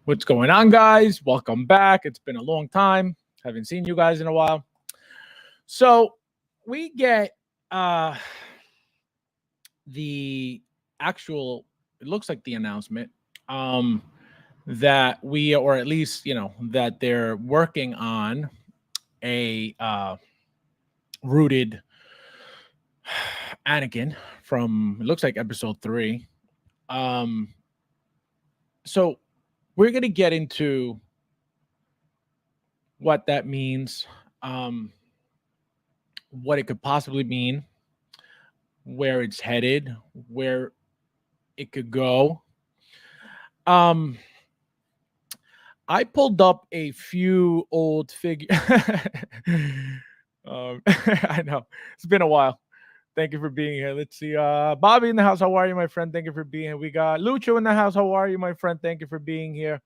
What's going on, guys? Welcome back. It's been a long time. Haven't seen you guys in a while. So we get the actual, it looks like the announcement um that we, or at least, that they're working on a rooted Anakin from, it looks like episode 3. Um so we're going to get into what that means, um what it could possibly mean, where it's headed, where it could go. Um, I pulled up a few old figures. I know it's been a while. Thank you for being here. Let's see. Bobby in the house. How are you, my friend? Thank you for being here. We got Lucho in the house. How are you, my friend? Thank you for being here.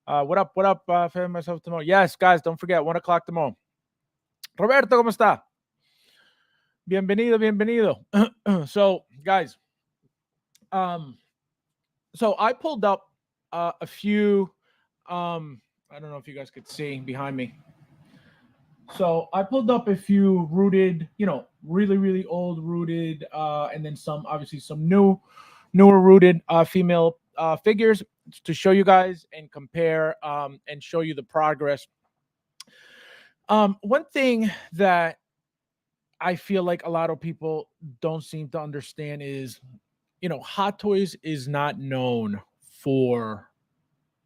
What up? What up? For myself tomorrow. Yes, guys. Don't forget 1 o'clock tomorrow. Roberto, cómo está? Bienvenido, bienvenido. So, guys, so I pulled up a few. I don't know if you guys could see behind me. So I pulled up a few rooted, really, really old rooted, and then some, obviously, some newer rooted female figures to show you guys and compare, and show you the progress. One thing that I feel like a lot of people don't seem to understand is, Hot Toys is not known for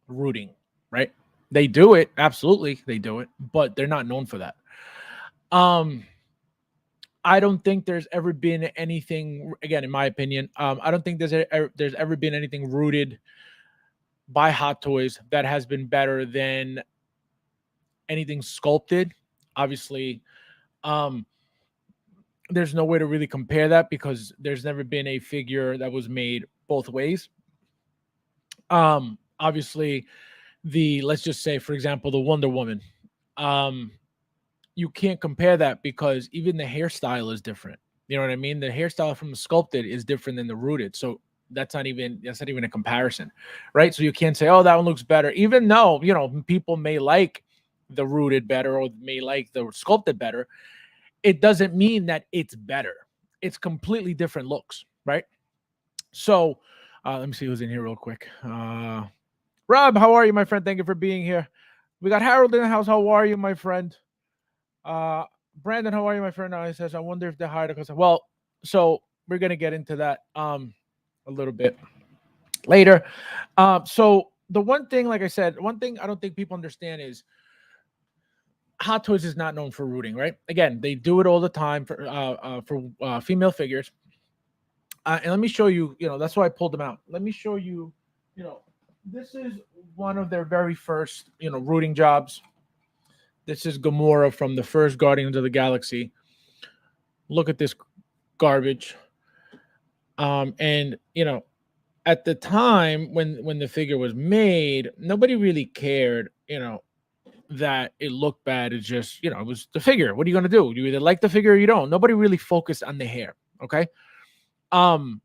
rooting, right? They do it, absolutely, they do it, but they're not known for that. Um, I don't think there's ever been anything, again, in my opinion, I don't think there's ever been anything rooted by Hot Toys that has been better than anything sculpted. Obviously, um, there's no way to really compare that because there's never been a figure that was made both ways. Obviously, let's just say, for example, the Wonder Woman. Um, you can't compare that because even the hairstyle is different. You know what I mean? The hairstyle from the sculpted is different than the rooted. So that's not even a comparison, right? So you can't say, oh, that one looks better, even though people may like the rooted better or may like the sculpted better. It doesn't mean that it's better. It's completely different looks, right? So let me see who's in here real quick. Rob, how are you, my friend? Thank you for being here. We got Harold in the house. How are you, my friend? Uh, Brandon, how are you, my friend? He says, I wonder if they hired a consultant. Well, so we're gonna get into that a little bit later. So the one thing, like I said, one thing I don't think people understand is Hot Toys is not known for rooting, right? Again, they do it all the time for female figures. And let me show you. That's why I pulled them out. Let me show you. You know, this is one of their very first rooting jobs. This is Gamora from the first Guardians of the Galaxy. Look at this garbage. And at the time when the figure was made, nobody really cared, that it looked bad. It's just, it was the figure. What are you gonna do? You either like the figure or you don't. Nobody really focused on the hair. Okay. Um,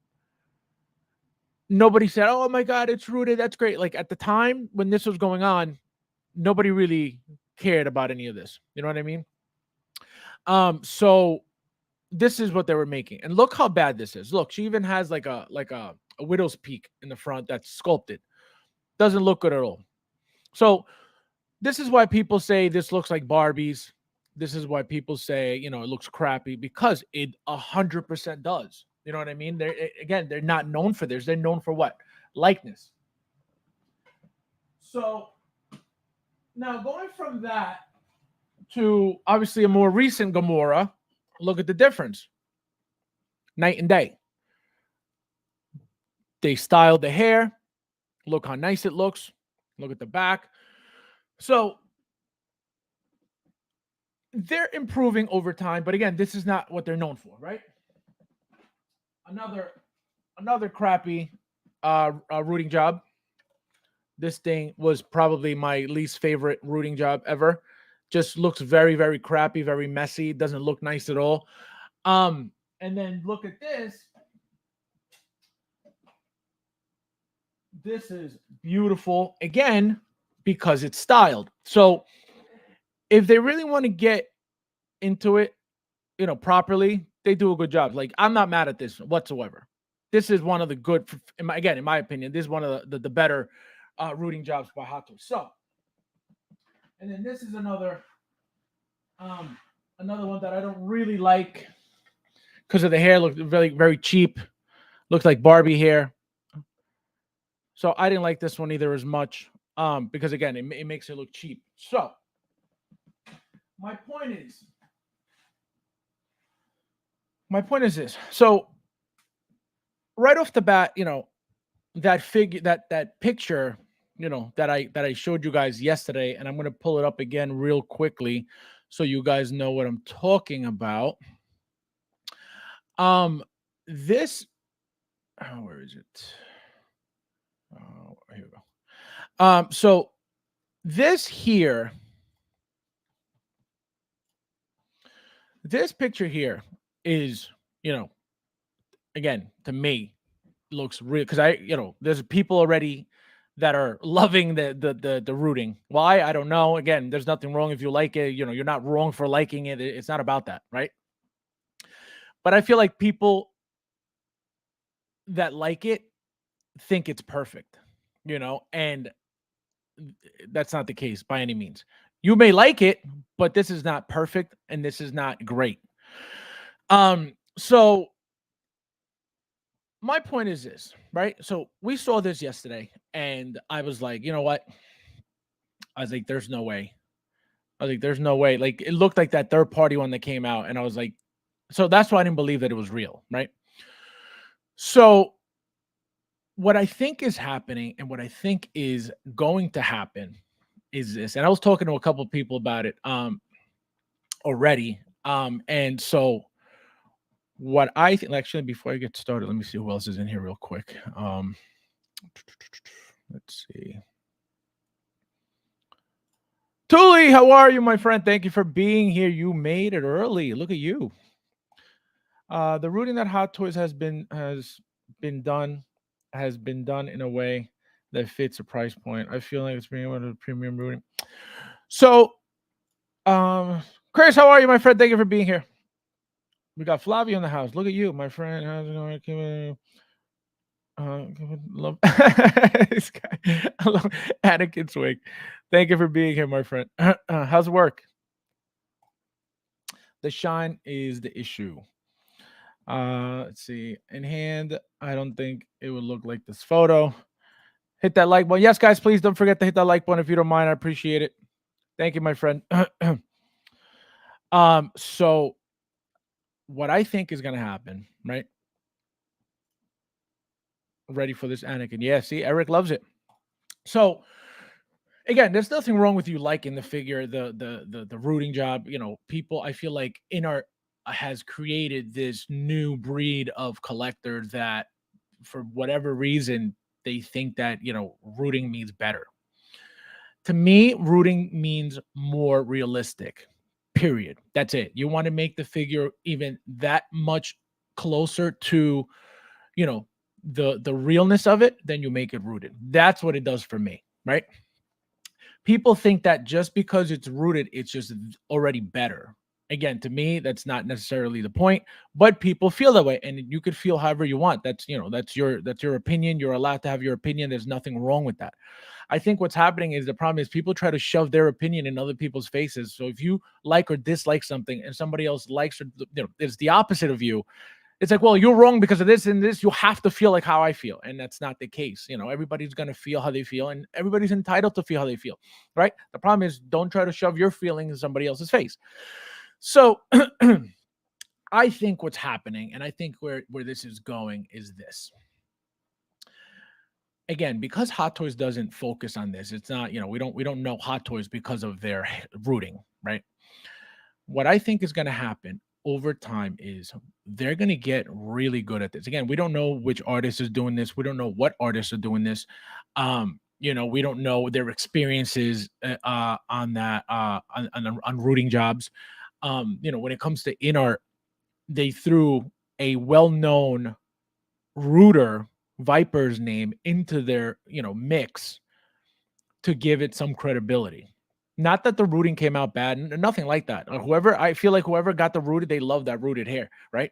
Nobody said, oh my God, it's rooted. That's great. Like at the time when this was going on, nobody really cared about any of this. You know what I mean? So this is what they were making, and look how bad this is. Look, she even has like a widow's peak in the front that's sculpted. Doesn't look good at all. So this is why people say this looks like Barbie's. This is why people say it looks crappy, because it 100% does. You know what I mean? They're not known for this. They're known for what? Likeness. So now going from that to obviously a more recent Gamora, look at the difference. Night and day. They styled the hair. Look how nice it looks. Look at the back. So they're improving over time, but again, this is not what they're known for, right? Another crappy rooting job. This thing was probably my least favorite rooting job ever. Just looks very, very crappy, very messy. Doesn't look nice at all. And then look at this. This is beautiful again because it's styled. So if they really want to get into it, properly, they do a good job. Like, I'm not mad at this whatsoever. This is one of the good, in my opinion, this is one of the better rooting jobs by Hot Toys. So, and then this is another one that I don't really like because of the hair. Looked very very cheap. Looks like Barbie hair. So I didn't like this one either as much because again, it makes it look cheap. So my point is, this. So right off the bat, that figure, that picture, that I showed you guys yesterday, and I'm gonna pull it up again real quickly so you guys know what I'm talking about. This, oh, where is it? Oh, here we go. So this here, this picture here is, again, to me, looks real because there's people already that are loving the rooting. Why? I don't know. Again, there's nothing wrong if you like it. You're not wrong for liking it. It's not about that, right? But I feel like people that like it think it's perfect, and that's not the case by any means. You may like it, but this is not perfect and this is not great. So my point is this, right? So we saw this yesterday and I was like, you know what? I was like, there's no way. I was like, there's no way. Like, it looked like that third party one that came out. And I was like, so that's why I didn't believe that it was real, right? So what I think is happening and what I think is going to happen is this. And I was talking to a couple of people about it already. And so what I think, actually, before I get started, let me see who else is in here real quick. Let's see. Tuli, how are you, my friend? Thank you for being here. You made it early. Look at you. The rooting that Hot Toys has been done in a way that fits a price point. I feel like it's being able to premium rooting. So, Chris, how are you, my friend? Thank you for being here. We got Flavio in the house. Look at you, my friend. How's it going? Love this guy. I love Anakin Swig. Thank you for being here, my friend. How's work? The shine is the issue. Let's see. In hand, I don't think it would look like this photo. Hit that like button. Yes, guys, please don't forget to hit that like button if you don't mind. I appreciate it. Thank you, my friend. So what I think is gonna happen, right? Ready for this, Anakin? Yeah, see, Eric loves it. So again, there's nothing wrong with you liking the figure, the rooting job. People, I feel like in our has created this new breed of collector that for whatever reason they think that rooting means better. To me, rooting means more realistic. Period. That's it. You want to make the figure even that much closer to the realness of it, then you make it rooted. That's what it does for me, right? People think that just because it's rooted, it's just already better. Again, to me, that's not necessarily the point, but people feel that way, and you could feel however you want. That's your opinion. You're allowed to have your opinion. There's nothing wrong with that. I think what's happening is the problem is people try to shove their opinion in other people's faces. So if you like or dislike something and somebody else likes or it's the opposite of you, it's like, well, you're wrong because of this and this. You have to feel like how I feel. And that's not the case. Everybody's going to feel how they feel and everybody's entitled to feel how they feel. Right. The problem is don't try to shove your feelings in somebody else's face. So I think what's happening, and I think where this is going is this. Again, because Hot Toys doesn't focus on this, it's not, we don't know Hot Toys because of their rooting, right? What I think is going to happen over time is they're going to get really good at this. Again, we don't know which artist is doing this. We don't know what artists are doing this. We don't know their experiences on that on rooting jobs. When it comes to in art, they threw a well-known rooter Viper's name into their, mix to give it some credibility. Not that the rooting came out bad, nothing like that. I feel like whoever got the rooted, they love that rooted hair, right?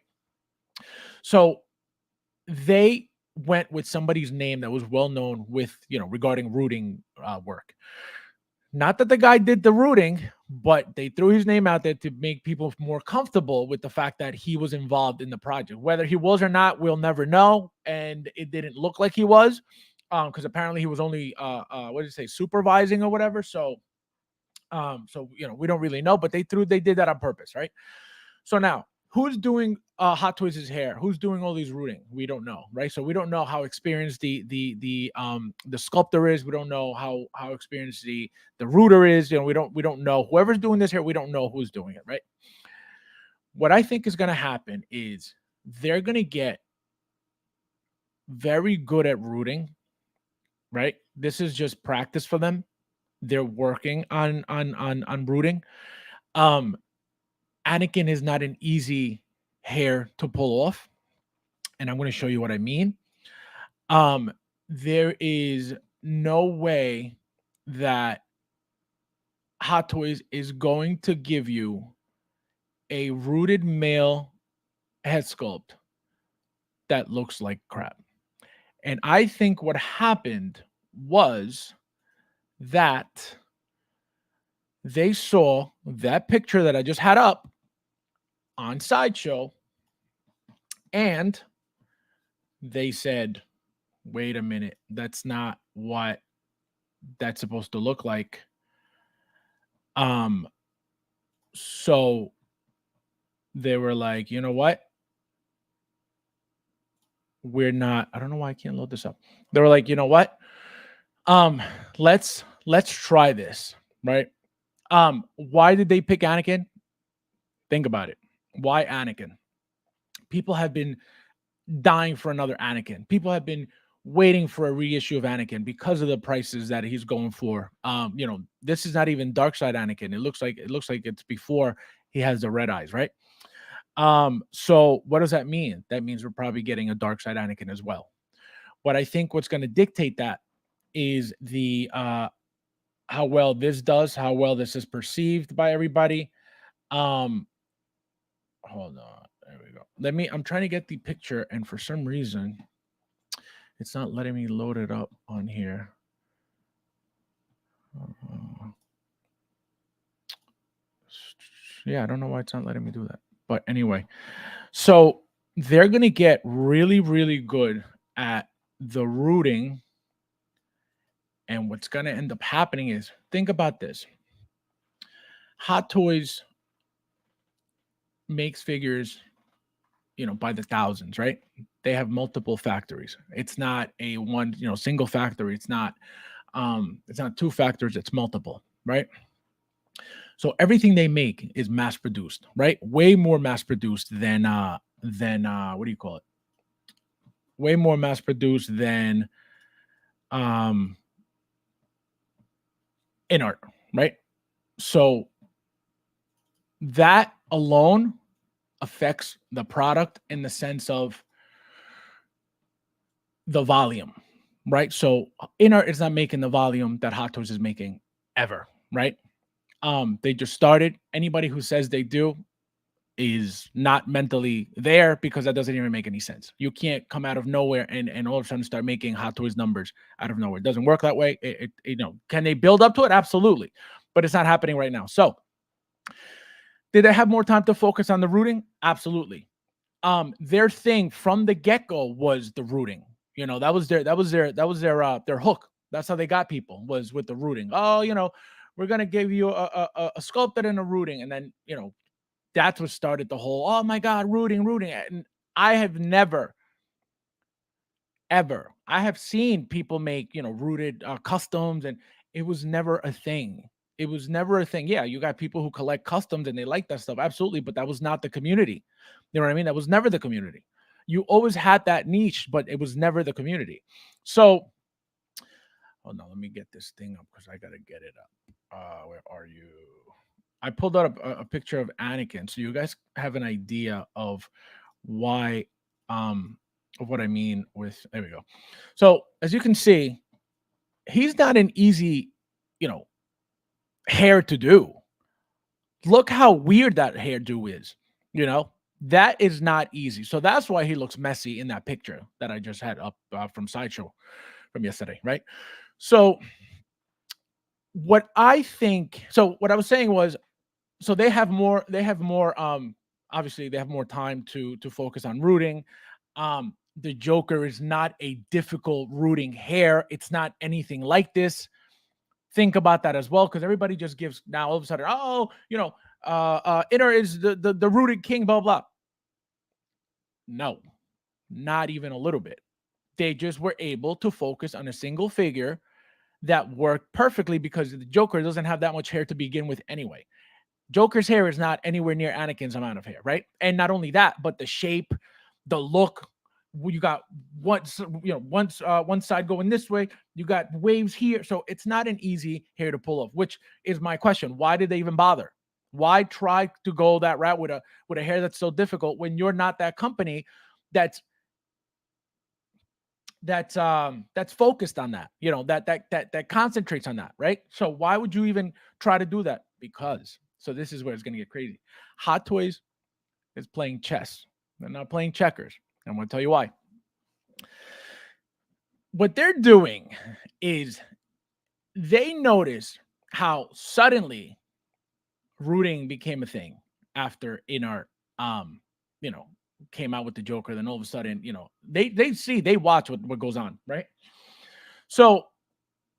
So they went with somebody's name that was well known with, regarding rooting work. Not that the guy did the rooting, but they threw his name out there to make people more comfortable with the fact that he was involved in the project. Whether he was or not, we'll never know. And it didn't look like he was, because apparently he was only what did it say, supervising or whatever. So we don't really know, but they did that on purpose, right? So now, who's doing Hot Toys' hair? Who's doing all these rooting? We don't know, right? So we don't know how experienced the sculptor is. We don't know how experienced the rooter is. We don't know whoever's doing this hair. We don't know who's doing it, right? What I think is going to happen is they're going to get very good at rooting, right? This is just practice for them. They're working on rooting. Anakin is not an easy hair to pull off, and I'm going to show you what I mean. There is no way that Hot Toys is going to give you a rooted male head sculpt that looks like crap. And I think what happened was that they saw that picture that I just had up on Sideshow, and they said, wait a minute, that's not what that's supposed to look like. So they were like, you know what? We're not, I don't know why I can't load this up. They were like, you know what? Let's try this, right? Why did they pick Anakin? Think about it. Why Anakin? People have been dying for another Anakin. People have been waiting for a reissue of Anakin because of the prices that he's going for. This is not even Dark Side Anakin. It looks like it's before he has the red eyes, right? So what does that mean? That means we're probably getting a Dark Side Anakin as well. What I think what's going to dictate that is the how well this does, how well this is perceived by everybody. Hold on. There we go. I'm trying to get the picture, and for some reason, it's not letting me load it up on here. Yeah, I don't know why it's not letting me do that. But anyway, so they're going to get really, really good at the rooting. And what's going to end up happening is, think about this. Hot Toys makes figures, by the thousands, right? They have multiple factories. It's not a one, single factory. It's not two factories, it's multiple, right? So everything they make is mass produced, right? Way more mass produced than what do you call it? Way more mass produced than in art, right? So that alone affects the product in the sense of the volume, right? So in art is not making the volume that Hot Toys is making ever, right? They just started. Anybody who says they do is not mentally there, because that doesn't even make any sense. You can't come out of nowhere and all of a sudden start making Hot Toys numbers out of nowhere. It doesn't work that way. Can they build up to it? Absolutely. But it's not happening right now. So did they have more time to focus on the rooting? Absolutely. Their thing from the get-go was the rooting. That was their hook. That's how they got people, was with the rooting. Oh, we're gonna give you a sculpted and a rooting, and then that's what started the whole, oh my God, rooting. And I have never, ever, I have seen people make, rooted customs, and it was never a thing. It was never a thing. Yeah, you got people who collect customs and they like that stuff. Absolutely. But that was not the community. You know what I mean? That was never the community. You always had that niche, but it was never the community. So, hold on, let me get this thing up because I got to get it up. Where are you? I pulled out a picture of Anakin, so you guys have an idea of why of what I mean with, there we go. So as you can see, he's not an easy, you know, hair to do. Look how weird that hairdo is, you know? That is not easy. So that's why he looks messy in that picture that I just had up from Sideshow from yesterday, right? So what I think, so what I was saying was, so they have more obviously they have more time to focus on rooting. The Joker is not a difficult rooting hair. It's not anything like this. Think about that as well, because everybody just gives now all of a sudden, oh, Inner is the rooted king, blah blah. No, not even a little bit. They just were able to focus on a single figure that worked perfectly because the Joker doesn't have that much hair to begin with anyway. Joker's hair is not anywhere near Anakin's amount of hair, right? And not only that, but the shape, the look. You got one side going this way. You got waves here, so it's not an easy hair to pull off. Which is my question: why did they even bother? Why try to go that route with a hair that's so difficult when you're not that company that's that's focused on that, that concentrates on that, right? So why would you even try to do that? Because, so this is where it's going to get crazy. Hot Toys is playing chess. They're not playing checkers. I'm going to tell you why. What they're doing is they notice how suddenly rooting became a thing after Inart you know came out with the Joker. Then all of a sudden, they watch what goes on, right? So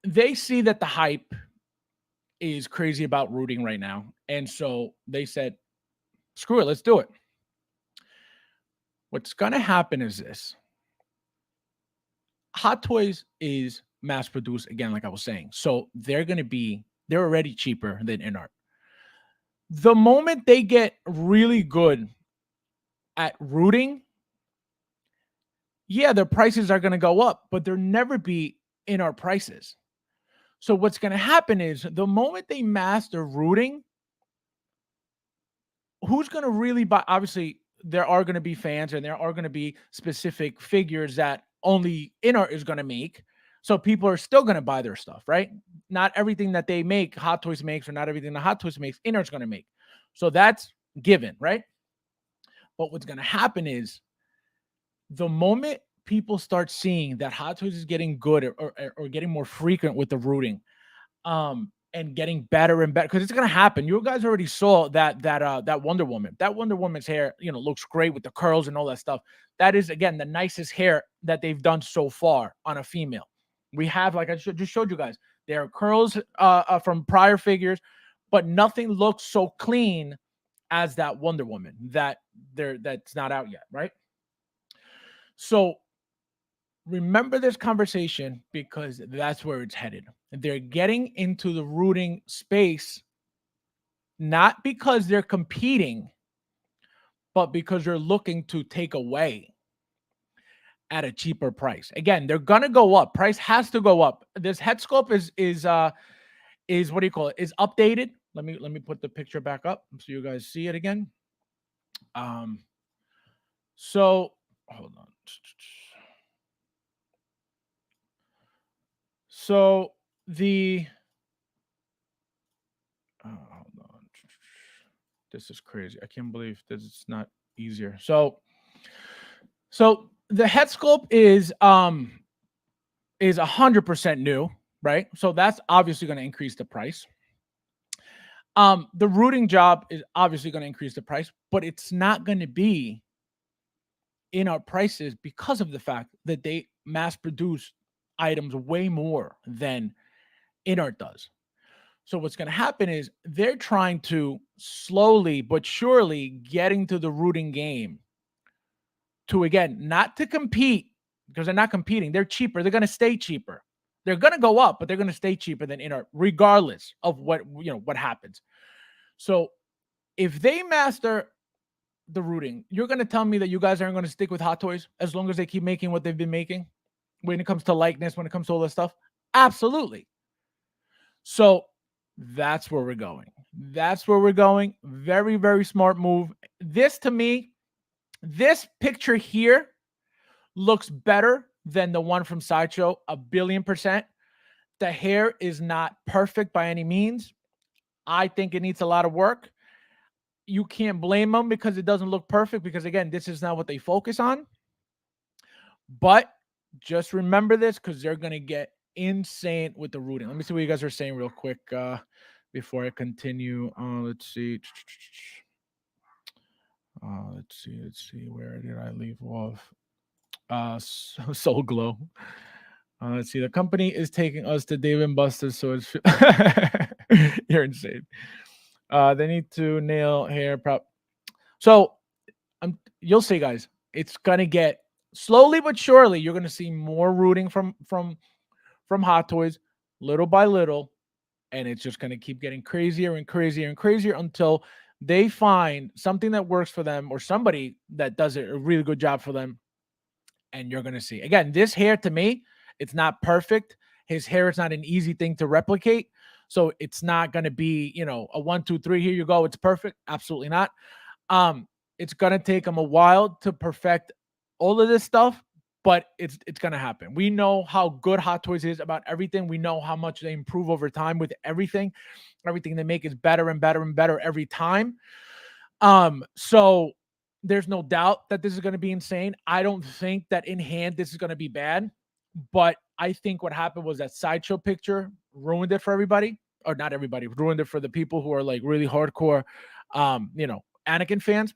they see that the hype is crazy about rooting right now, and so they said, screw it, let's do it. What's going to happen is this: Hot Toys is mass produced again, like I was saying, so they're already cheaper than Inart. The moment they get really good at rooting, yeah, their prices are going to go up, but they'll never be in our prices. So what's going to happen is the moment they master rooting, who's going to really buy? Obviously, there are going to be fans and there are going to be specific figures that only Inart is going to make. So people are still going to buy their stuff, right? Not everything that they make, Hot Toys makes, or not everything that Hot Toys makes, Inart's going to make. So that's given, right? But what's going to happen is the moment people start seeing that Hot Toys is getting good or getting more frequent with the rooting, and getting better and better, because it's gonna happen. You guys already saw that Wonder Woman. That Wonder Woman's hair, looks great with the curls and all that stuff. That is again the nicest hair that they've done so far on a female. We have, like I just showed you guys, there are curls from prior figures, but nothing looks so clean as that Wonder Woman that's not out yet, right? So remember this conversation, because that's where it's headed. They're getting into the rooting space, not because they're competing, but because they're looking to take away at a cheaper price. Again, they're gonna go up. Price has to go up. This head sculpt is what do you call it? Is updated. Let me put the picture back up so you guys see it again. So hold on. So the hold on. This is crazy. I can't believe this is not easier. So the head sculpt is 100% new, right? So that's obviously going to increase the price. The rooting job is obviously going to increase the price, but it's not going to be in our prices because of the fact that they mass produce items way more than Inart does. So what's going to happen is they're trying to slowly but surely get into the rooting game to, again, not to compete, because they're not competing. They're cheaper. They're going to stay cheaper. They're going to go up, but they're going to stay cheaper than Inart, regardless of what happens. So if they master the rooting, you're going to tell me that you guys aren't going to stick with Hot Toys as long as they keep making what they've been making when it comes to likeness, when it comes to all this stuff? Absolutely. So that's where we're going. That's where we're going. Very, very smart move. This, to me, this picture here looks better than the one from Sideshow, 1,000,000,000%. The hair is not perfect by any means. I think it needs a lot of work. You can't blame them because it doesn't look perfect because, again, this is not what they focus on. But just remember this because they're going to get insane with the rooting. Let me see what you guys are saying real quick before I continue. Let's see. Let's see. Where did I leave off? Soul Glow. Let's see. The company is taking us to Dave and Buster's, so it's you're insane. They need to nail hair prop. So you'll see, guys. It's gonna get slowly but surely. You're gonna see more rooting from Hot Toys, little by little, and it's just gonna keep getting crazier and crazier and crazier until they find something that works for them or somebody that does a really good job for them. And you're gonna see again. This hair to me, it's not perfect. His hair is not an easy thing to replicate. So it's not going to be, a 1, 2, 3. Here you go. It's perfect. Absolutely not. It's going to take him a while to perfect all of this stuff, but it's going to happen. We know how good Hot Toys is about everything. We know how much they improve over time with everything. Everything they make is better and better and better every time. So there's no doubt that this is going to be insane. I don't think that in hand this is going to be bad, but I think what happened was that Sideshow picture ruined it for everybody, or not everybody, ruined it for the people who are like really hardcore, Anakin fans.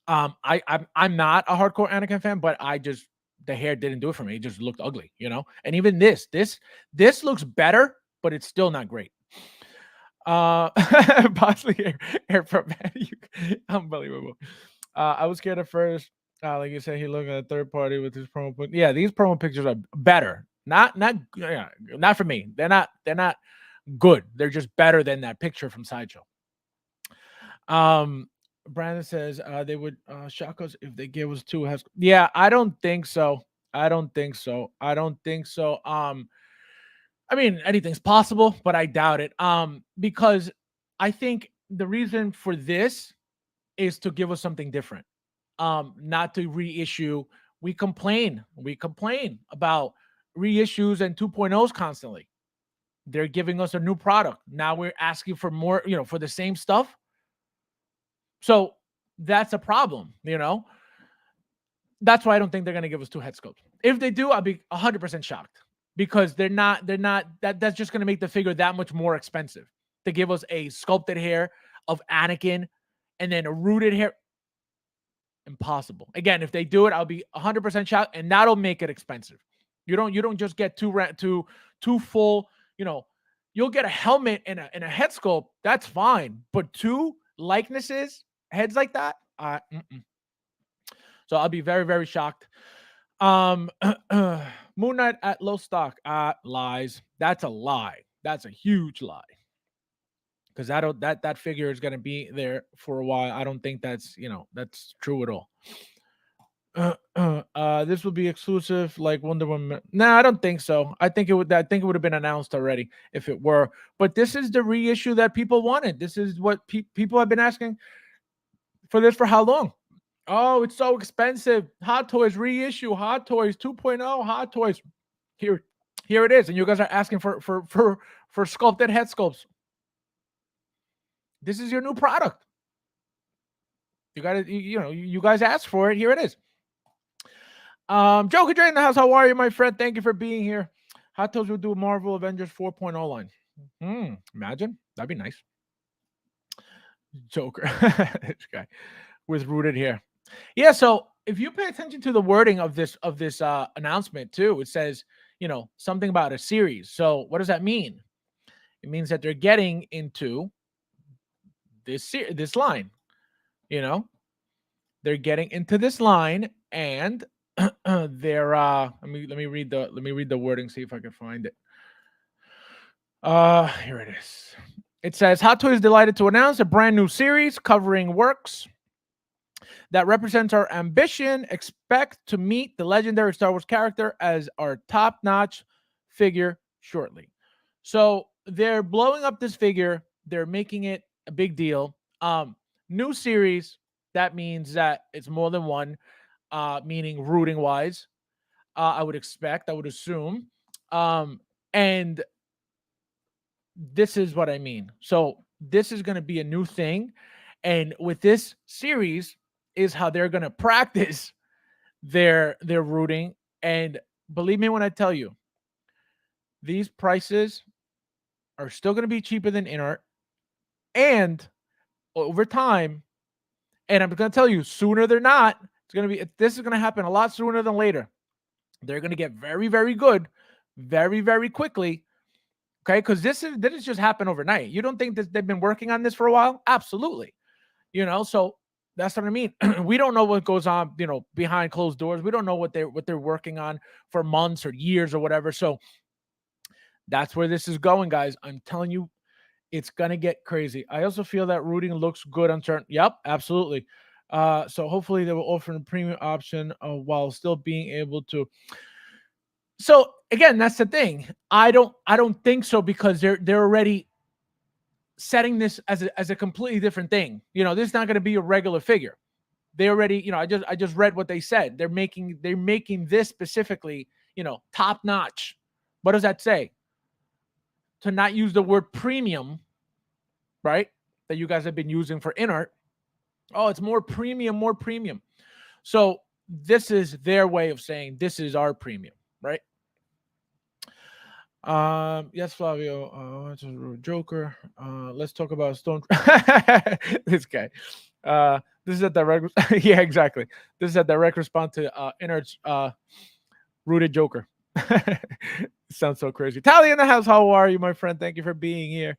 I'm not a hardcore Anakin fan, but the hair didn't do it for me. It just looked ugly, And even this looks better, but it's still not great. Possibly air from unbelievable. I was scared at first. Like you said, he looked at a third party with his promo. Yeah, these promo pictures are better. Not for me. They're not good. They're just better than that picture from Sideshow. Brandon says they would shock us if they gave us 2 heads. Yeah, I don't think so. I mean, anything's possible, but I doubt it. Because I think the reason for this is to give us something different. Not to reissue. We complain about reissues and 2.0s constantly. They're giving us a new product. Now we're asking for more, for the same stuff. So that's a problem, That's why I don't think they're going to give us 2 head sculpts. If they do, I'll be 100% shocked because they're not that's just going to make the figure that much more expensive to give us a sculpted hair of Anakin and then a rooted hair. Impossible. Again, if they do it, I'll be 100% shocked, and that'll make it expensive. You don't just get two full, you'll get a helmet and a head sculpt. That's fine, but 2 likenesses, heads like that, so I'll be very, very shocked. Moon Knight at low stock, lies. That's a lie. That's a huge lie. Because that figure is going to be there for a while. I don't think that's true at all. This will be exclusive like Wonder Woman. No, I don't think so. I think it would have been announced already if it were. But this is the reissue that people wanted. This is what people have been asking for this for how long? Oh, it's so expensive. Hot Toys reissue, Hot Toys 2.0, Hot Toys. Here it is, and you guys are asking for sculpted head sculpts. This is your new product. You got to, you guys asked for it. Here it is. Joker Dre in the house. How are you, my friend? Thank you for being here. Hot Toys will do a Marvel Avengers 4.0 line. Imagine. That'd be nice. Joker. This guy with rooted hair. Yeah, so if you pay attention to the wording of this announcement too, it says, something about a series. So what does that mean? It means that they're getting into this line. They're getting into this line, and they're let me read the wording, see if I can find it. Here it is. It says Hot Toys is delighted to announce a brand new series covering works that represents our ambition. Expect to meet the legendary Star Wars character as our top-notch figure shortly. So they're blowing up this figure. They're making it a big deal. New series. That means that it's more than one. meaning rooting wise. I would expect, I would assume. And this is what I mean. So this is going to be a new thing. And with this series is how they're going to practice their rooting. And believe me when I tell you, these prices are still going to be cheaper than InArt. And over time, and I'm going to tell you, sooner than not, this is going to happen a lot sooner than later. They're going to get very, very good, very, very quickly. Okay, because this didn't just happen overnight. You don't think that they've been working on this for a while? Absolutely. So that's what I mean. We don't know what goes on, behind closed doors. We don't know what they're working on for months or years or whatever. So that's where this is going, guys. I'm telling you, it's gonna get crazy. I also feel that rooting looks good on certain. Yep, absolutely. So hopefully they will offer a premium option while still being able to. So again, that's the thing. I don't think so, because they're already setting this as a completely different thing. This is not going to be a regular figure. They already, I just read what they said. They're making this specifically, top notch. What does that say? To not use the word premium, right? That you guys have been using for InArt. Oh, it's more premium, more premium. So this is their way of saying this is our premium, right? Yes, Flavio. Joker. Let's talk about Stone. This guy. This is a direct. Yeah, exactly. This is a direct response to InArt's rooted Joker. Sounds so crazy. Tally in the house. How are you, my friend? Thank you for being here.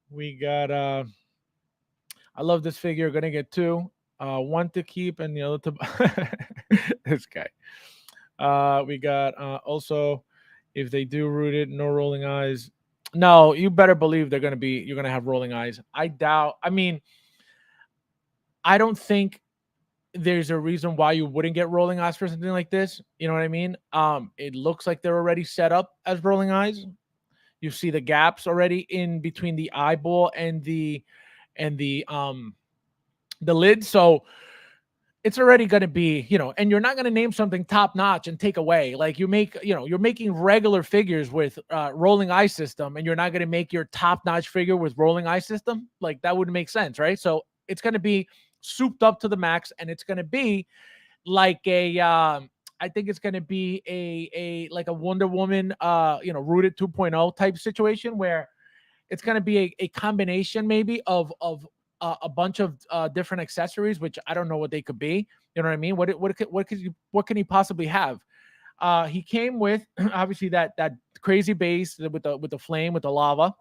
We got. I love this figure. Gonna get two. One to keep and the other to. This guy. We got also. If they do root it, no rolling eyes. No, you better believe you're gonna have rolling eyes. I doubt. I mean, I don't think there's a reason why you wouldn't get rolling eyes for something like this. You know what I mean? It looks like they're already set up as rolling eyes. You see the gaps already in between the eyeball and the lid. So it's already going to be, and you're not going to name something top notch and take away. Like you're making regular figures with rolling eye system, and you're not going to make your top notch figure with rolling eye system. Like that wouldn't make sense, right? So it's going to be souped up to the max, and it's going to be like I think it's going to be like a Wonder Woman, rooted 2.0 type situation, where it's going to be a combination maybe of a bunch of different accessories, which I don't know what they could be. You know what I mean? What can he possibly have? He came with obviously that crazy base with the flame, with the lava.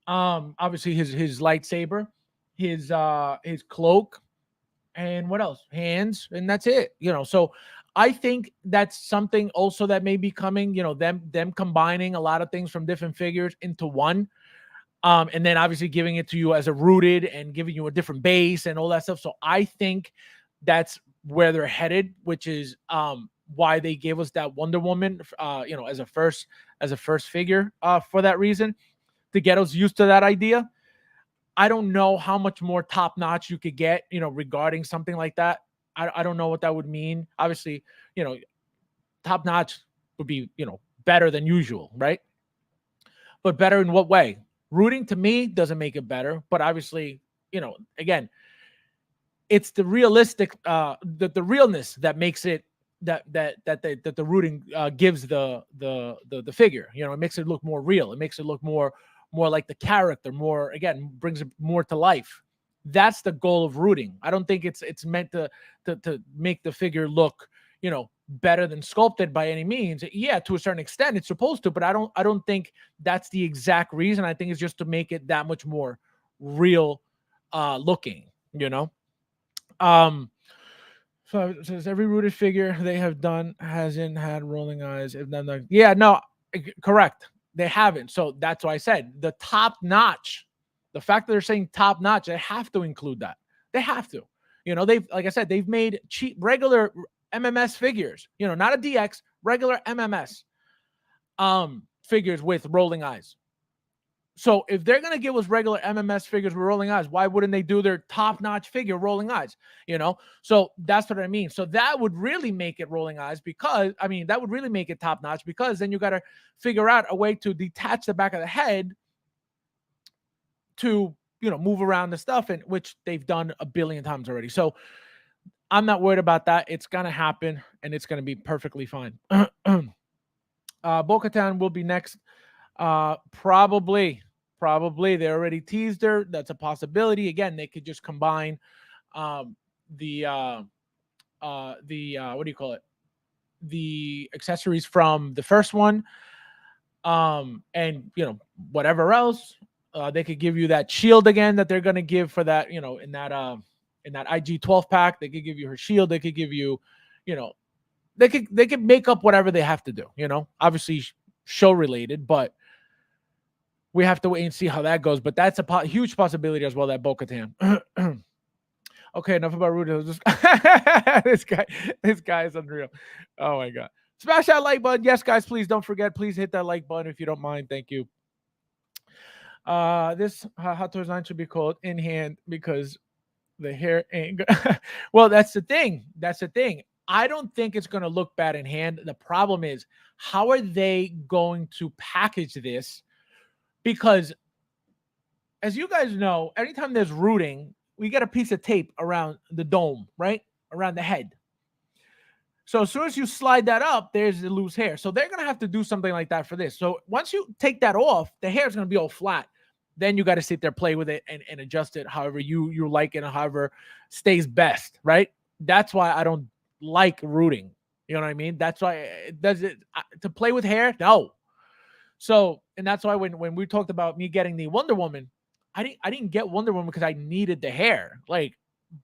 Obviously his lightsaber, his cloak, and what else? Hands, and that's it. So I think that's something also that may be coming. Them combining a lot of things from different figures into one. And then obviously giving it to you as a rooted and giving you a different base and all that stuff. So I think that's where they're headed, which is why they gave us that Wonder Woman, as a first figure for that reason, to get us used to that idea. I don't know how much more top notch you could get, regarding something like that. I don't know what that would mean. Obviously, top notch would be, better than usual, right? But better in what way? Rooting to me doesn't make it better, but obviously, again, it's the realistic, the realness that makes it that the rooting gives the figure. It makes it look more real. It makes it look more like the character. More, again, brings it more to life. That's the goal of rooting. I don't think it's meant to make the figure look, better than sculpted by any means. Yeah, to a certain extent it's supposed to, but I don't think that's the exact reason. I think it's just to make it that much more real looking. So it says every rooted figure they have done hasn't had rolling eyes. If not, yeah, no, correct, they haven't. So that's why I said the top notch. The fact that they're saying top notch, they have to include that. They have to. They've, like I said, they've made cheap regular MMS figures, not a DX, regular MMS figures with rolling eyes. So if they're going to give us regular MMS figures with rolling eyes, why wouldn't they do their top-notch figure rolling eyes? So that's what I mean. So that would really make it rolling eyes, because that would really make it top-notch, because then you got to figure out a way to detach the back of the head to move around the stuff, and which they've done a billion times already. So I'm not worried about that. It's gonna happen, and it's gonna be perfectly fine. Bo-Katan will be next. Probably they already teased her. That's a possibility. Again, they could just combine the what do you call it? The accessories from the first one, and whatever else. They could give you that shield again that they're gonna give for that. In that IG 12 pack, they could give you her shield. They could give you, they could make up whatever they have to do. Obviously show related, but we have to wait and see how that goes. But that's a huge possibility as well, that Bo-Katan. Okay, enough about Rudy. This guy is unreal. Oh my god. Smash that like button. Yes, guys, please don't forget. Please hit that like button if you don't mind. Thank you. This Hot Toys line should be called In Hand, because the hair ain't good. Well, that's the thing. I don't think it's going to look bad in hand. The problem is, how are they going to package this? Because, as you guys know, anytime there's rooting, we get a piece of tape around the dome, right? Around the head. So as soon as you slide that up, there's the loose hair. So they're going to have to do something like that for this. So once you take that off, the hair is going to be all flat. Then you got to sit there, play with it, and adjust it however you like it, and however stays best, right? That's why I don't like rooting. You know what I mean? That's why to play with hair, no. So, and that's why when we talked about me getting the Wonder Woman, I didn't get Wonder Woman because I needed the hair, like,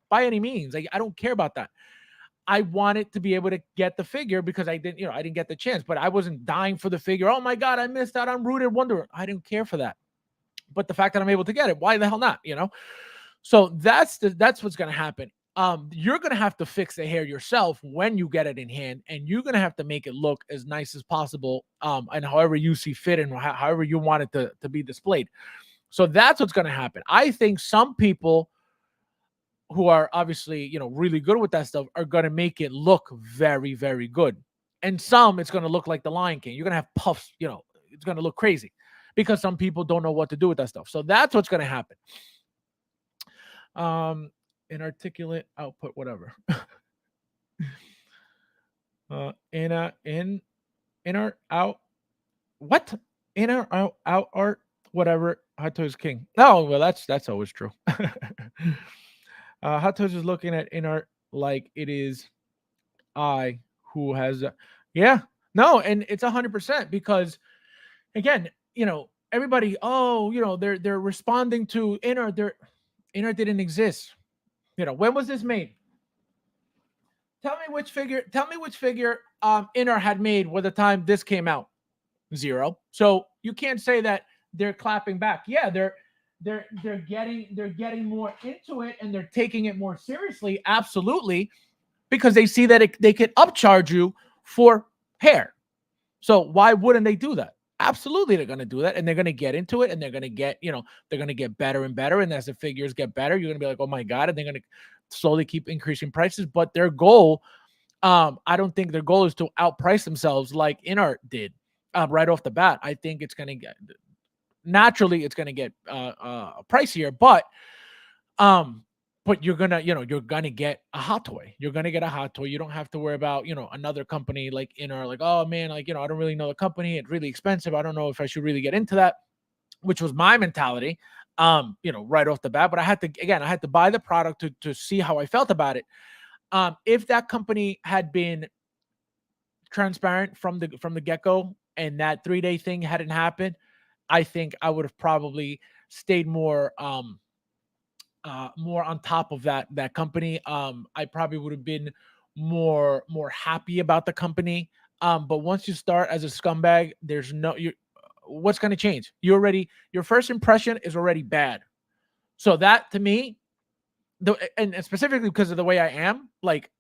by any means. Like, I don't care about that. I wanted to be able to get the figure because I didn't get the chance, but I wasn't dying for the figure. Oh my God, I missed out on Rooted Wonder Woman. I didn't care for that. But the fact that I'm able to get it, why the hell not? So that's what's going to happen. You're going to have to fix the hair yourself when you get it in hand, and you're going to have to make it look as nice as possible, and however you see fit, and however you want it to be displayed. So that's what's going to happen. I think some people who are obviously, really good with that stuff are going to make it look very, very good. And some, it's going to look like the Lion King. You're going to have puffs, it's going to look crazy, because some people don't know what to do with that stuff. So that's what's going to happen. Inarticulate output, whatever. In our out, what? In our out art, whatever. Hot Toys King. Oh, well, that's always true. Hot Toys is looking at in art like it is I who has yeah. No, and it's 100%, because again, everybody, they're responding to Inner. Inner didn't exist. When was this made? Tell me which figure Inner had made by the time this came out. 0. So you can't say that they're clapping back. Yeah, they're getting more into it, and they're taking it more seriously. Absolutely, because they see that they can upcharge you for hair. So why wouldn't they do that? Absolutely, they're going to do that, and they're going to get into it, and they're going to get, they're going to get better and better. And as the figures get better, you're going to be like, oh my God, and they're going to slowly keep increasing prices. But their goal, I don't think their goal is to outprice themselves like InArt did right off the bat. I think it's going to get, naturally, it's going to get pricier, but you're gonna, you're gonna get a hot toy. You're gonna get a hot toy. You don't have to worry about, another company like Inner, like, oh man, like, I don't really know the company. It's really expensive. I don't know if I should really get into that, which was my mentality, right off the bat. But I had to buy the product to see how I felt about it. If that company had been transparent from the get-go, and that 3-day thing hadn't happened, I think I would have probably stayed more on top of that company. I probably would have been more happy about the company. But once you start as a scumbag, there's what's going to change? Your first impression is already bad. So that, to me, and specifically because of the way I am, like,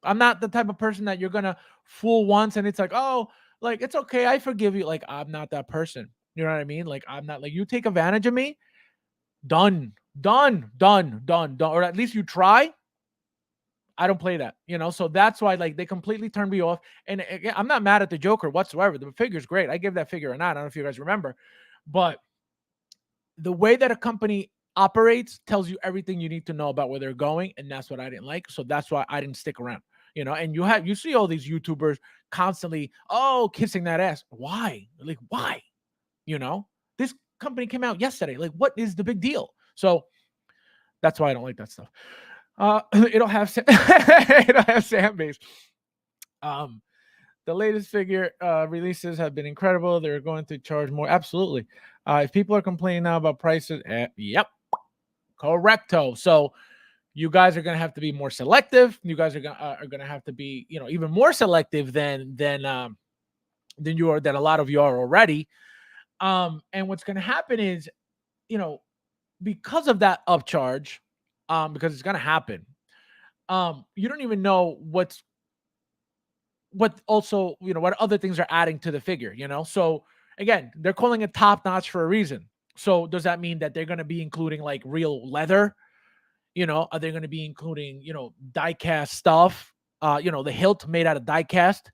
I'm not the type of person that you're going to fool once and it's like, oh, like, it's okay, I forgive you. Like, I'm not that person. You know what I mean? Like, I'm not like, you take advantage of me, done, done, done, done, done, or at least you try. I don't play that, so that's why, like, they completely turned me off. And again, I'm not mad at the Joker whatsoever. The figure's great. I give that figure a 9. I don't know if you guys remember, but the way that a company operates tells you everything you need to know about where they're going, and that's what I didn't like. So that's why I didn't stick around. And you see all these YouTubers constantly, oh, kissing that ass. Why? Like, why? This company came out yesterday. Like, what is the big deal? So that's why I don't like that stuff. It'll have sand base. The latest figure releases have been incredible. They're going to charge more. Absolutely. If people are complaining now about prices, yep, correcto. So you guys are going to have to be more selective. You guys are going to have to be, even more selective than you are, than a lot of you are already. And what's going to happen is, because of that upcharge, because it's going to happen, you don't even know what also, what other things are adding to the figure, So again, they're calling it top notch for a reason. So does that mean that they're going to be including like real leather? Are they going to be including, die cast stuff? The hilt made out of die cast.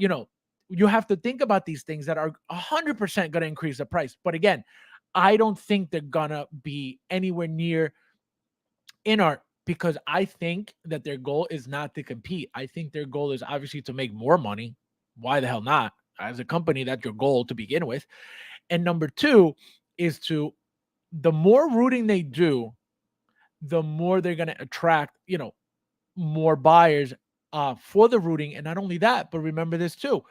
You have to think about these things that are 100% going to increase the price. But again, I don't think they're going to be anywhere near in art, because I think that their goal is not to compete. I think their goal is obviously to make more money. Why the hell not? As a company, that's your goal to begin with. And number two is the more rooting they do, the more they're going to attract, more buyers for the rooting. And not only that, but remember this too.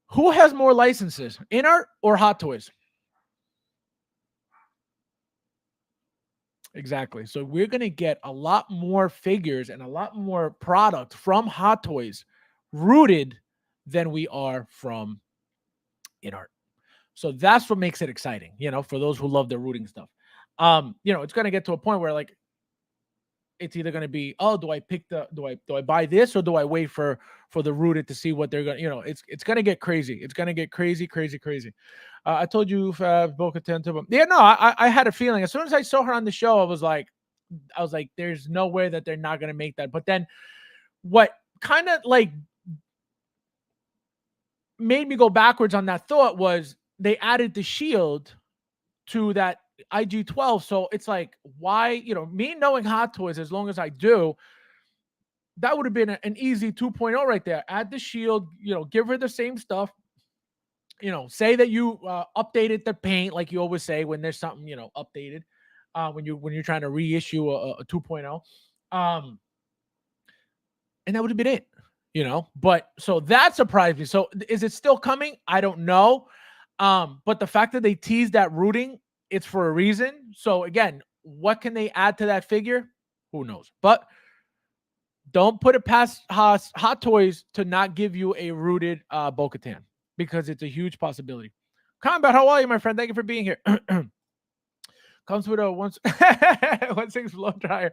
Who has more licenses, in art or Hot Toys? Exactly. So we're going to get a lot more figures and a lot more product from Hot Toys rooted than we are from in art. So that's what makes it exciting, for those who love the rooting stuff. It's going to get to a point where, like, it's either going to be, oh, do I buy this, or do I wait for the rooted to see what they're going to, it's going to get crazy. It's going to get crazy, crazy, crazy. I told you, Bo-Katan to, yeah, no, I had a feeling as soon as I saw her on the show, I was like, there's no way that they're not going to make that. But then what kind of like made me go backwards on that thought was they added the shield to that IG-12. So it's like, why, me knowing Hot Toys as long as I do, that would have been an easy 2.0 right there. Add the shield, give her the same stuff. Say that you updated the paint, like you always say when there's something, updated, when you're trying to reissue a 2.0. And that would have been it, But so that surprised me. So is it still coming? I don't know. But the fact that they teased that rooting, it's for a reason. So again, what can they add to that figure? Who knows? But don't put it past Hot Toys to not give you a rooted Bo-Katan, because it's a huge possibility. Combat, how are you, my friend? Thank you for being here. Comes with a 1.6 blow dryer,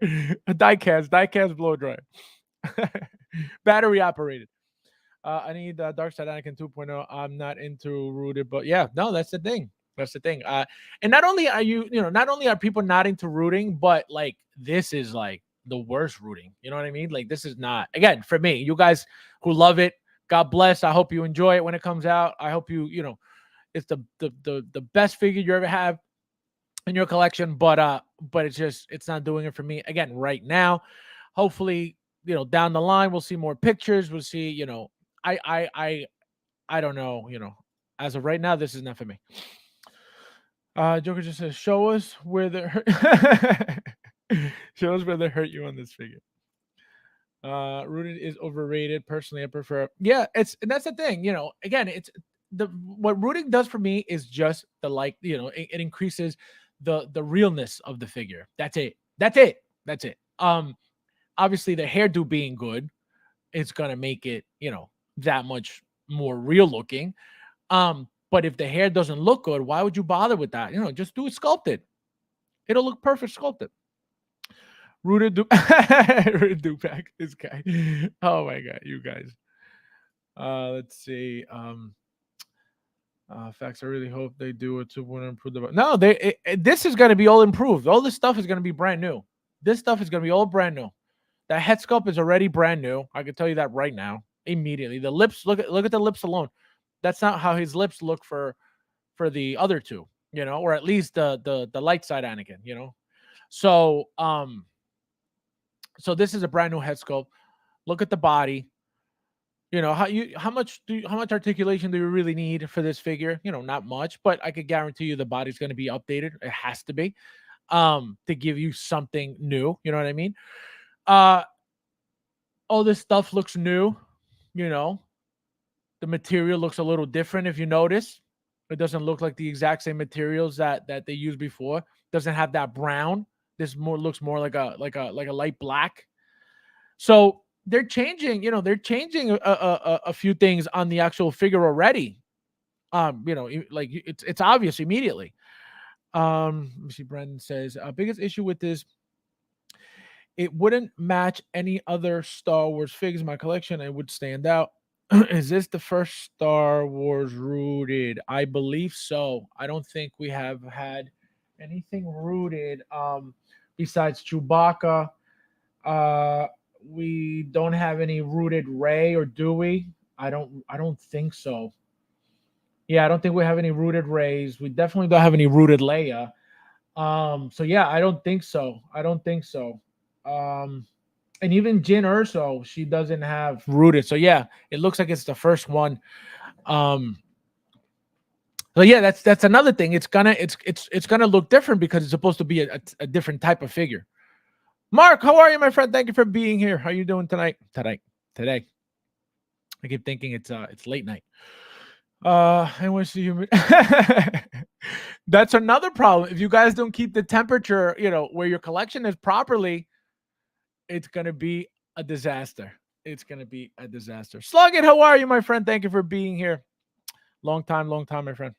a diecast blow dryer, battery operated. I need Dark Side Anakin 2.0. I'm not into rooted, but yeah, no, that's the thing. That's the thing. And not only are people not into rooting, but like this is like the worst rooting. You know what I mean? Like this is not, again, for me. You guys who love it, God bless. I hope you enjoy it when it comes out. I hope it's the best figure you ever have in your collection. But it's not doing it for me. Again, right now. Hopefully, down the line we'll see more pictures. We'll see, I don't know, as of right now, this is not for me. Joker just says, show us where they hurt. Show us where they hurt you on this figure. Rooted is overrated. Personally, I prefer. Yeah, and that's the thing. Again, it's what rooting does for me is just it increases the realness of the figure. That's it. Obviously, the hairdo being good, it's gonna make it that much more real looking. But if the hair doesn't look good, why would you bother with that? Just do it sculpted. It'll look perfect sculpted. Rooted Dupac, this guy. Oh my god, you guys. Let's see. Facts. I really hope they do it to want to improve the. No, this is going to be all improved. All this stuff is going to be brand new. This stuff is going to be all brand new. That head sculpt is already brand new. I can tell you that right now, immediately. The lips, look at the lips alone. That's not how his lips look for the other two, or at least the light side Anakin, So this is a brand new head sculpt. Look at the body. How much articulation do you really need for this figure? Not much, but I could guarantee you the body's going to be updated. It has to be, to give you something new. You know what I mean? All this stuff looks new. The material looks a little different. If you notice, it doesn't look like the exact same materials that they used before. Doesn't have that brown. This looks more like a light black. So they're changing, a few things on the actual figure already. Like it's obvious immediately. Let me see. Brendan says, biggest issue with this, it wouldn't match any other Star Wars figures in my collection. It would stand out. Is this the first Star Wars rooted? I believe so. I don't think we have had anything rooted besides Chewbacca. We don't have any rooted Rey, or do we? I don't think so. Yeah, I don't think we have any rooted Reys. We definitely don't have any rooted Leia. So yeah, I don't think so. I don't think so. And even Jin Urso, she doesn't have rooted. So yeah, it looks like it's the first one. So yeah, that's another thing. It's gonna look different because it's supposed to be a different type of figure. Mark, how are you, my friend? Thank you for being here. How are you doing tonight? Today. I keep thinking it's late night. And what's the human? That's another problem. If you guys don't keep the temperature, where your collection is properly, it's gonna be a disaster. It's gonna be a disaster. Slug it, how are you, my friend? Thank you for being here. Long time, my friend.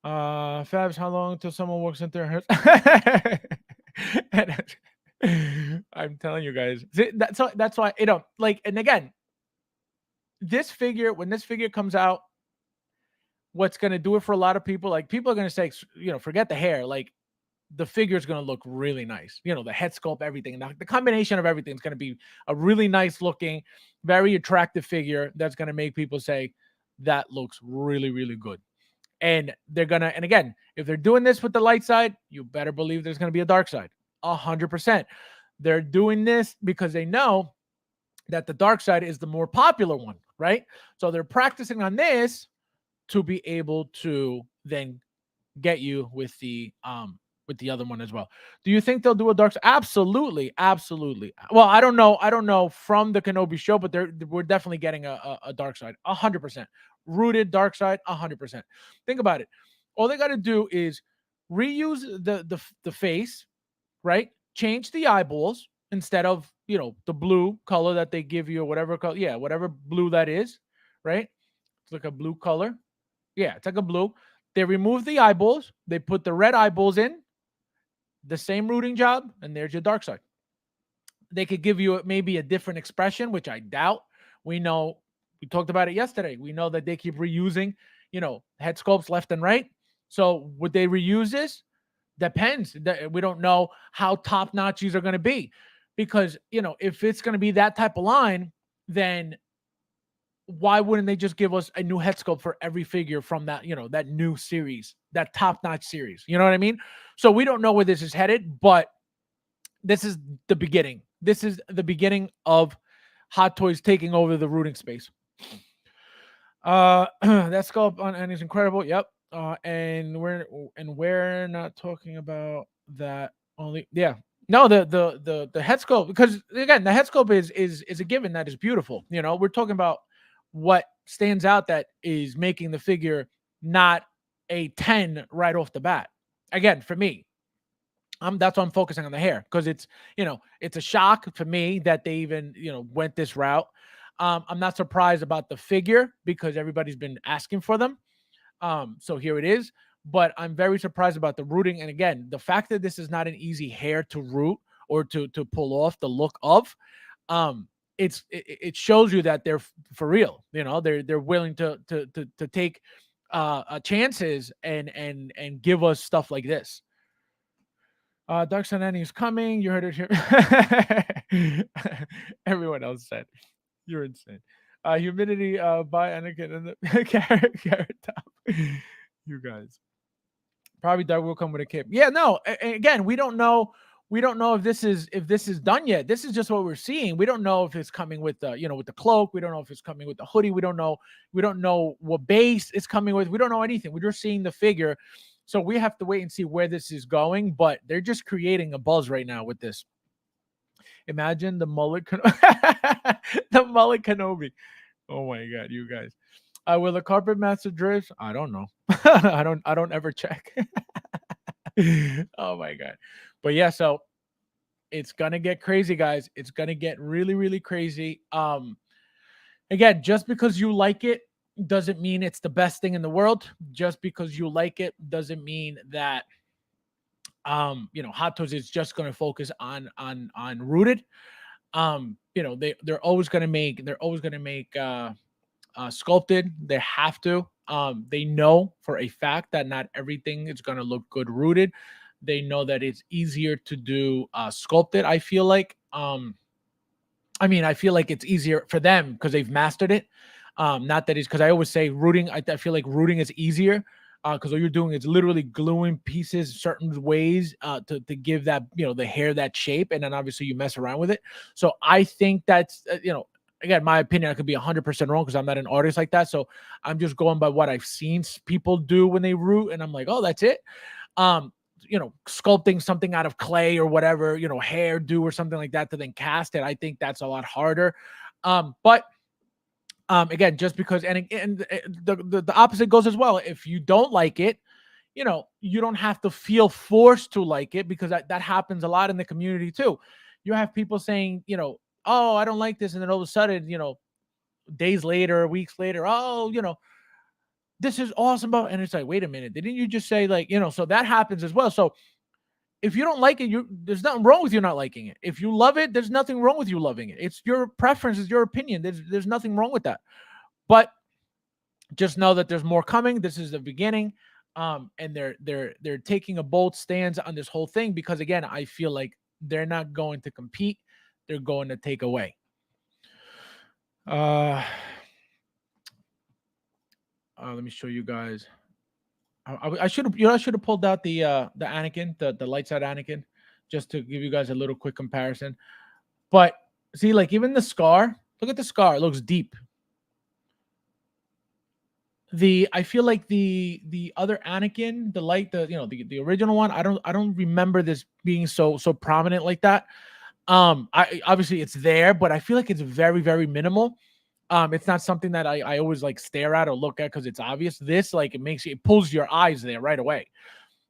Fabs, how long until someone walks into their house? I'm telling you guys. That's why, and again, when this figure comes out, what's gonna do it for a lot of people, like people are gonna say, forget the hair, like the figure is going to look really nice. The head sculpt, everything. And the combination of everything is going to be a really nice looking, very attractive figure that's going to make people say, that looks really, really good. And and again, if they're doing this with the light side, you better believe there's going to be a dark side. 100%. They're doing this because they know that the dark side is the more popular one, right? So they're practicing on this to be able to then get you with the other one as well. Do you think they'll do a dark side? Absolutely. Well, I don't know from the Kenobi show, but we're definitely getting a dark side. 100%. Rooted dark side, 100%. Think about it. All they got to do is reuse the face, right? Change the eyeballs instead of, the blue color that they give you, or whatever color. Yeah, whatever blue that is, right? It's like a blue color. Yeah, it's like a blue. They remove the eyeballs. They put the red eyeballs in. The same rooting job, and there's your dark side. They could give you maybe a different expression, which I doubt. We talked about it yesterday. We know that they keep reusing, head sculpts left and right. So would they reuse this? Depends. We don't know how top notch these are going to be, because if it's going to be that type of line, then why wouldn't they just give us a new head sculpt for every figure from that, that new series, that top-notch series? You know what I mean? So we don't know where this is headed, but this is the beginning. This is the beginning of Hot Toys taking over the rooting space. That sculpt on Annie's incredible. Yep. And we're not talking about that only. Yeah. No, the head sculpt, because again, the head sculpt is a given that is beautiful. We're talking about what stands out that is making the figure not a 10 right off the bat. Again, for me, that's why I'm focusing on the hair, because it's a shock for me that they even went this route. I'm not surprised about the figure because everybody's been asking for them. So here it is. But I'm very surprised about the rooting. And again, the fact that this is not an easy hair to root or to pull off the look of, it shows you that they're for real. You know, they're willing to take chances and give us stuff like this. Dark Sun Annie is coming. You heard it here. Everyone else said you're insane. Humidity by Anakin and the carrot top. You guys. Probably Doug will come with a cape. Yeah, no. Again, we don't know. We don't know if this is done yet. This is just what we're seeing. We don't know if it's coming with the with the cloak. We don't know if it's coming with the hoodie. We don't know. We don't know what base it's coming with. We don't know anything. We're just seeing the figure. So we have to wait and see where this is going. But they're just creating a buzz right now with this. Imagine the mullet, the mullet Kenobi. Oh my god, you guys. Will the carpet master drift? I don't know. I don't ever check. Oh my god. But yeah, so it's gonna get crazy, guys. It's gonna get really, really crazy. Again, just because you like it doesn't mean it's the best thing in the world. Just because you like it doesn't mean that Hot Toys is just gonna focus on rooted. They're always gonna make sculpted. They have to. They know for a fact that not everything is going to look good rooted. They know that it's easier to do sculpted. I feel like. I feel like it's easier for them because they've mastered it. Not that it's because I always say rooting. I feel like rooting is easier because all you're doing is literally gluing pieces certain ways to give that the hair that shape, and then obviously you mess around with it. So I think that's again, my opinion, I could be 100% wrong because I'm not an artist like that. So I'm just going by what I've seen people do when they root, and I'm like, oh, that's it. Sculpting something out of clay or whatever, hair do or something like that to then cast it. I think that's a lot harder. But again, just because, and the opposite goes as well. If you don't like it, you don't have to feel forced to like it because that happens a lot in the community too. You have people saying, oh, I don't like this. And then all of a sudden, days later, weeks later, oh, this is awesome. And it's like, wait a minute, didn't you just say so that happens as well. So if you don't like it, there's nothing wrong with you not liking it. If you love it, there's nothing wrong with you loving it. It's your preference, it's your opinion. There's nothing wrong with that. But just know that there's more coming. This is the beginning. And they're taking a bold stance on this whole thing because again, I feel like they're not going to compete. They're going to take away. Let me show you guys. I should have pulled out the Anakin, the light side Anakin, just to give you guys a little quick comparison. But see, like even the scar, look at the scar. It looks deep. I feel like the other Anakin, the original one, I don't remember this being so prominent like that. I obviously it's there, but I feel like it's very, very minimal. It's not something that I always like stare at or look at because it's obvious. This like it pulls your eyes there right away.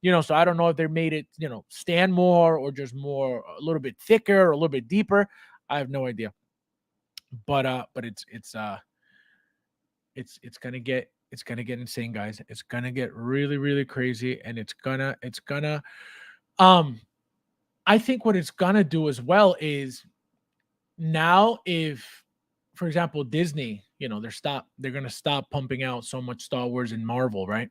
So I don't know if they made it, stand more or just more a little bit thicker or a little bit deeper. I have no idea. But it's gonna get insane, guys. It's gonna get really, really crazy, and it's gonna I think what it's gonna do as well is now if, for example, Disney, they're gonna stop pumping out so much Star Wars and Marvel, right?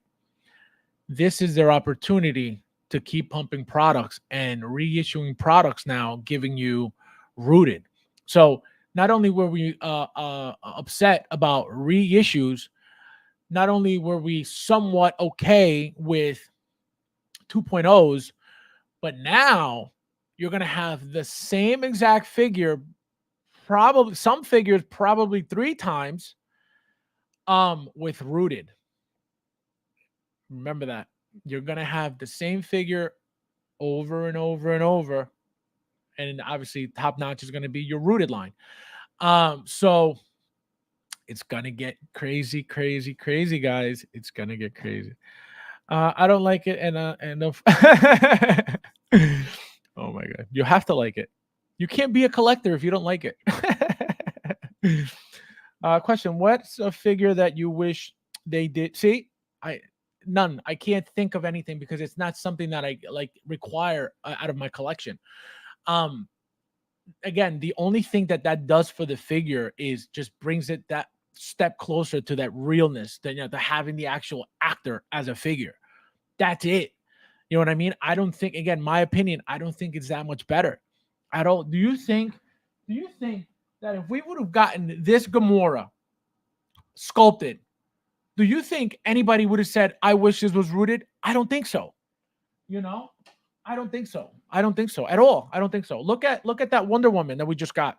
This is their opportunity to keep pumping products and reissuing products now, giving you rooted. So not only were we upset about reissues, not only were we somewhat okay with 2.0s, but now you're going to have the same exact figure, probably some figures probably 3 times with rooted. Remember that. You're going to have the same figure over and over and over. And obviously top notch is going to be your rooted line. So it's going to get crazy, crazy, crazy, guys. It's going to get crazy. I don't like it, and oh my god, you have to like it. You can't be a collector if you don't like it. Question: what's a figure that you wish they did? See, none. I can't think of anything because it's not something that I like require out of my collection. again, the only thing that that does for the figure is just brings it that step closer to that realness, that, to having the actual actor as a figure. That's it. You know what I mean? I don't think, again, my opinion, I don't think it's that much better at all. Do you think that if we would have gotten this Gamora sculpted, do you think anybody would have said, I wish this was rooted? I don't think so. You know, I don't think so. I don't think so at all. I don't think so. Look at that Wonder Woman that we just got.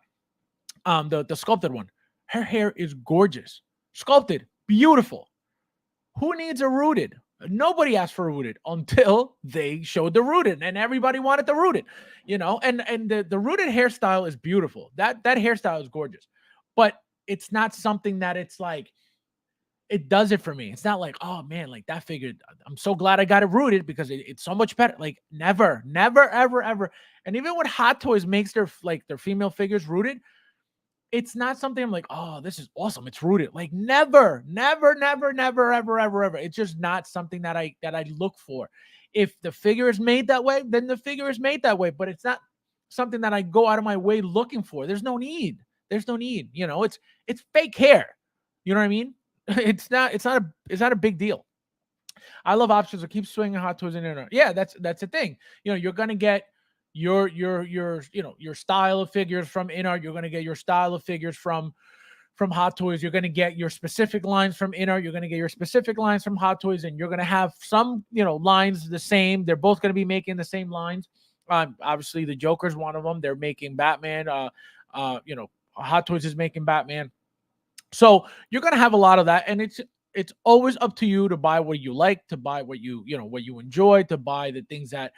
The sculpted one. Her hair is gorgeous. Sculpted, beautiful. Who needs a rooted? Nobody asked for a rooted until they showed the rooted, and everybody wanted the rooted, and the rooted hairstyle is beautiful. That hairstyle is gorgeous. But it's not something that it's like it does it for me. It's not like, oh man, like that figure. I'm so glad I got it rooted because it's so much better. Like never, never, ever, ever. And even when Hot Toys makes their female figures rooted, it's not something I'm like, oh, this is awesome. It's rooted. Like never, never, never, never, ever, ever, ever. It's just not something that I look for. If the figure is made that way, then the figure is made that way. But it's not something that I go out of my way looking for. There's no need. There's no need. It's fake hair. You know what I mean? It's not a big deal. I love options. So keep swinging Hot Toys in there. Yeah, that's the thing. You're gonna get your style of figures from InArt. You're gonna get your style of figures from Hot Toys. You're gonna get your specific lines from InArt. You're gonna get your specific lines from Hot Toys, and you're gonna have some lines the same. They're both gonna be making the same lines. Obviously, the Joker's one of them. They're making Batman. Hot Toys is making Batman. So you're gonna have a lot of that, and it's always up to you to buy what you like, to buy what what you enjoy, to buy the things that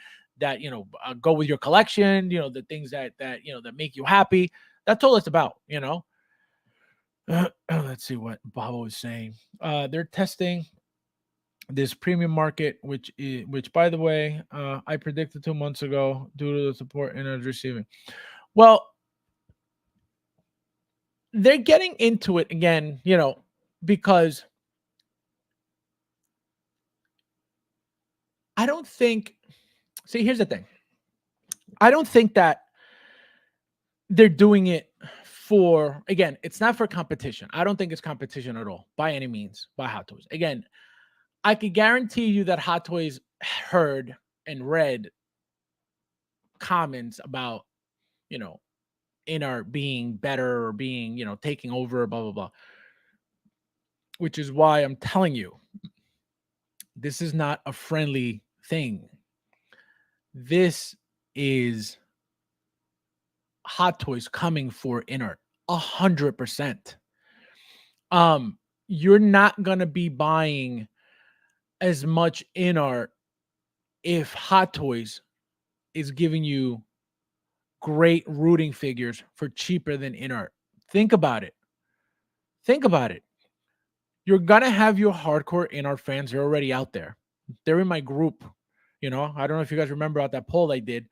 go with your collection. The things that make you happy. That's all it's about. Let's see what Bobo is saying. They're testing this premium market, which by the way, I predicted 2 months ago due to the support in receiving. Well, they're getting into it again, because I don't think. See, here's the thing. I don't think that they're doing it for, again, it's not for competition. I don't think it's competition at all, by any means, by Hot Toys. Again, I could guarantee you that Hot Toys heard and read comments about, InArt being better or being, taking over, blah, blah, blah. Which is why I'm telling you, this is not a friendly thing. This is Hot Toys coming for InArt 100%. You're not gonna be buying as much InArt if Hot Toys is giving you great rooting figures for cheaper than InArt. Think about it. Think about it. You're gonna have your hardcore InArt fans. They're already out there. They're in my group. I don't know if you guys remember about that poll I did.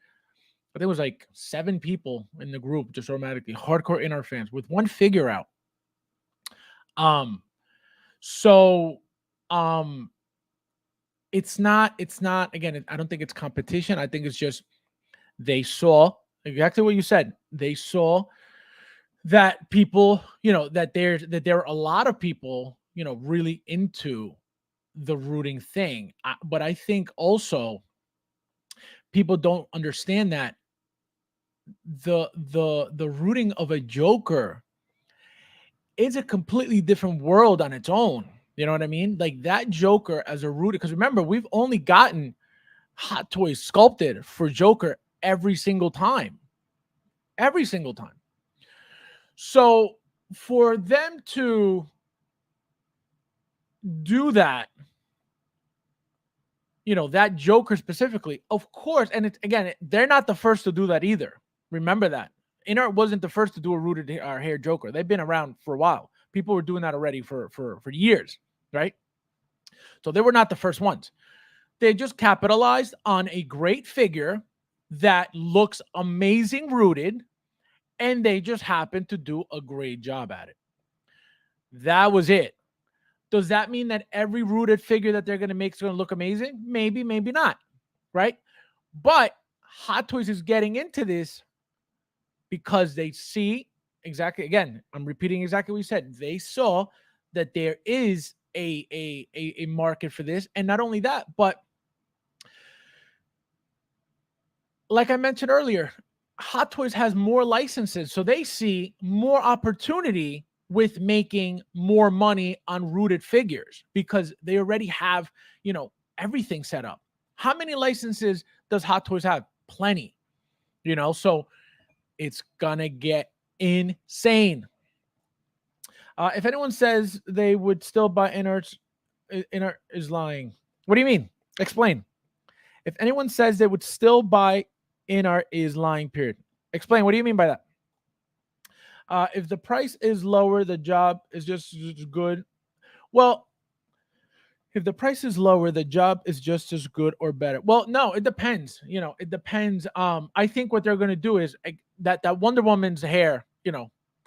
But there was like 7 people in the group just automatically hardcore InArt fans with one figure out. So it's not again, I don't think it's competition. I think it's just they saw exactly what you said. They saw that people, that there are a lot of people, really into the rooting thing. But I think also people don't understand that the rooting of a Joker is a completely different world on its own. You know what I mean? Like that Joker as a rooter, because remember, we've only gotten Hot Toys sculpted for Joker every single time. Every single time. So for them to do that, that Joker specifically, of course, and it's again, they're not the first to do that either. Remember that. InArt wasn't the first to do a rooted hair Joker. They've been around for a while. People were doing that already for years, right? So they were not the first ones. They just capitalized on a great figure that looks amazing rooted, and they just happened to do a great job at it. That was it. Does that mean that every rooted figure that they're going to make is going to look amazing? Maybe, maybe not, right? But Hot Toys is getting into this because they see exactly, again, I'm repeating exactly what you said. They saw that there is a market for this. And not only that, but like I mentioned earlier, Hot Toys has more licenses, so they see more opportunity with making more money on rooted figures because they already have, everything set up. How many licenses does Hot Toys have? Plenty, so it's gonna get insane. If anyone says they would still buy Inert is lying. What do you mean? Explain. If anyone says they would still buy Inart is lying, period. Explain. What do you mean by that? If the price is lower, the job is just as good. Well, if the price is lower, the job is just as good or better. Well, no, it depends. It depends. I think what they're gonna do is that Wonder Woman's hair,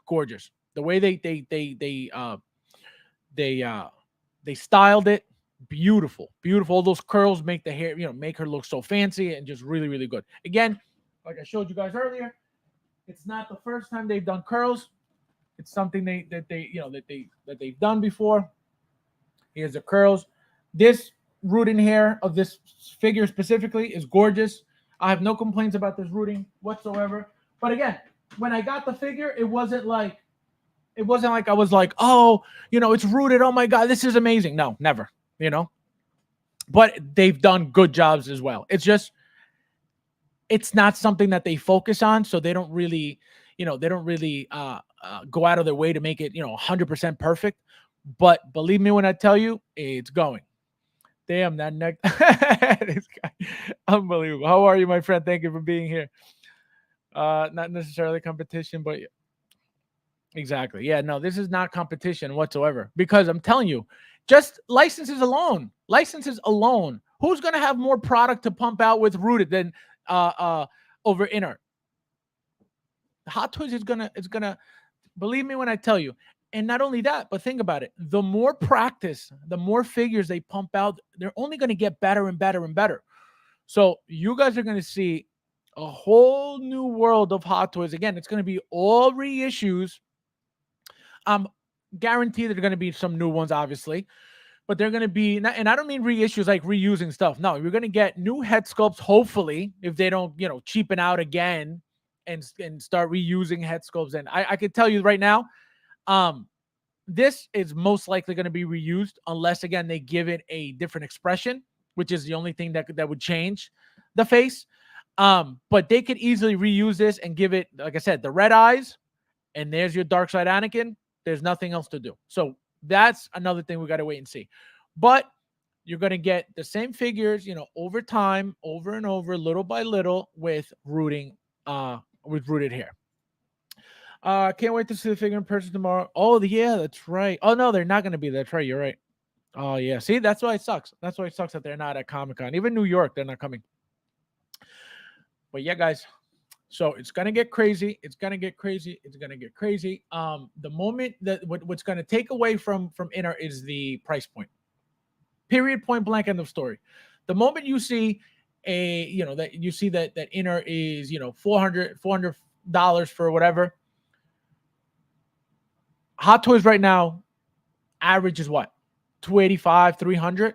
gorgeous. The way they styled it, beautiful, beautiful. All those curls make the hair, make her look so fancy and just really, really good. Again, like I showed you guys earlier, it's not the first time they've done curls. It's something that they've done before. Here's the curls. This rooting hair of this figure specifically is gorgeous. I have no complaints about this rooting whatsoever. But again, when I got the figure, it wasn't like I was like, oh, it's rooted. Oh my God, this is amazing. No, never, but they've done good jobs as well. It's not something that they focus on. So they don't really, go out of their way to make it, 100% perfect. But believe me when I tell you, it's going. Damn, that neck. This guy. Unbelievable. How are you, my friend? Thank you for being here. Not necessarily competition, but exactly. Yeah, no, this is not competition whatsoever because I'm telling you, just licenses alone, who's going to have more product to pump out with rooted than over Inert? Hot Toys is going to believe me when I tell you. And not only that, but think about it. The more practice, the more figures they pump out, they're only going to get better and better and better. So you guys are going to see a whole new world of Hot Toys. Again, it's going to be all reissues. Guaranteed there are going to be some new ones, obviously, but they're going to be, and I don't mean reissues like reusing stuff. No, you're going to get new head sculpts, hopefully, if they don't, cheapen out again and start reusing head sculpts. And I can tell you right now, this is most likely going to be reused unless, again, they give it a different expression, which is the only thing that would change the face. But they could easily reuse this and give it, like I said, the red eyes, and there's your dark side Anakin. There's nothing else to do. So that's another thing we got to wait and see. But you're going to get the same figures, over time, over and over, little by little, with rooted hair. Can't wait to see the figure in person tomorrow. Oh, yeah, that's right. Oh, no, they're not going to be there. That's right. You're right. Oh, yeah. See, that's why it sucks. That's why it sucks that they're not at Comic-Con. Even New York, they're not coming. But yeah, guys. So it's gonna get crazy. It's gonna get crazy. It's gonna get crazy. The moment that what's gonna take away from Inner is the price point. Period. Point blank. End of story. The moment you see that Inner is $400 for whatever. Hot Toys right now, average is what? $285, $300.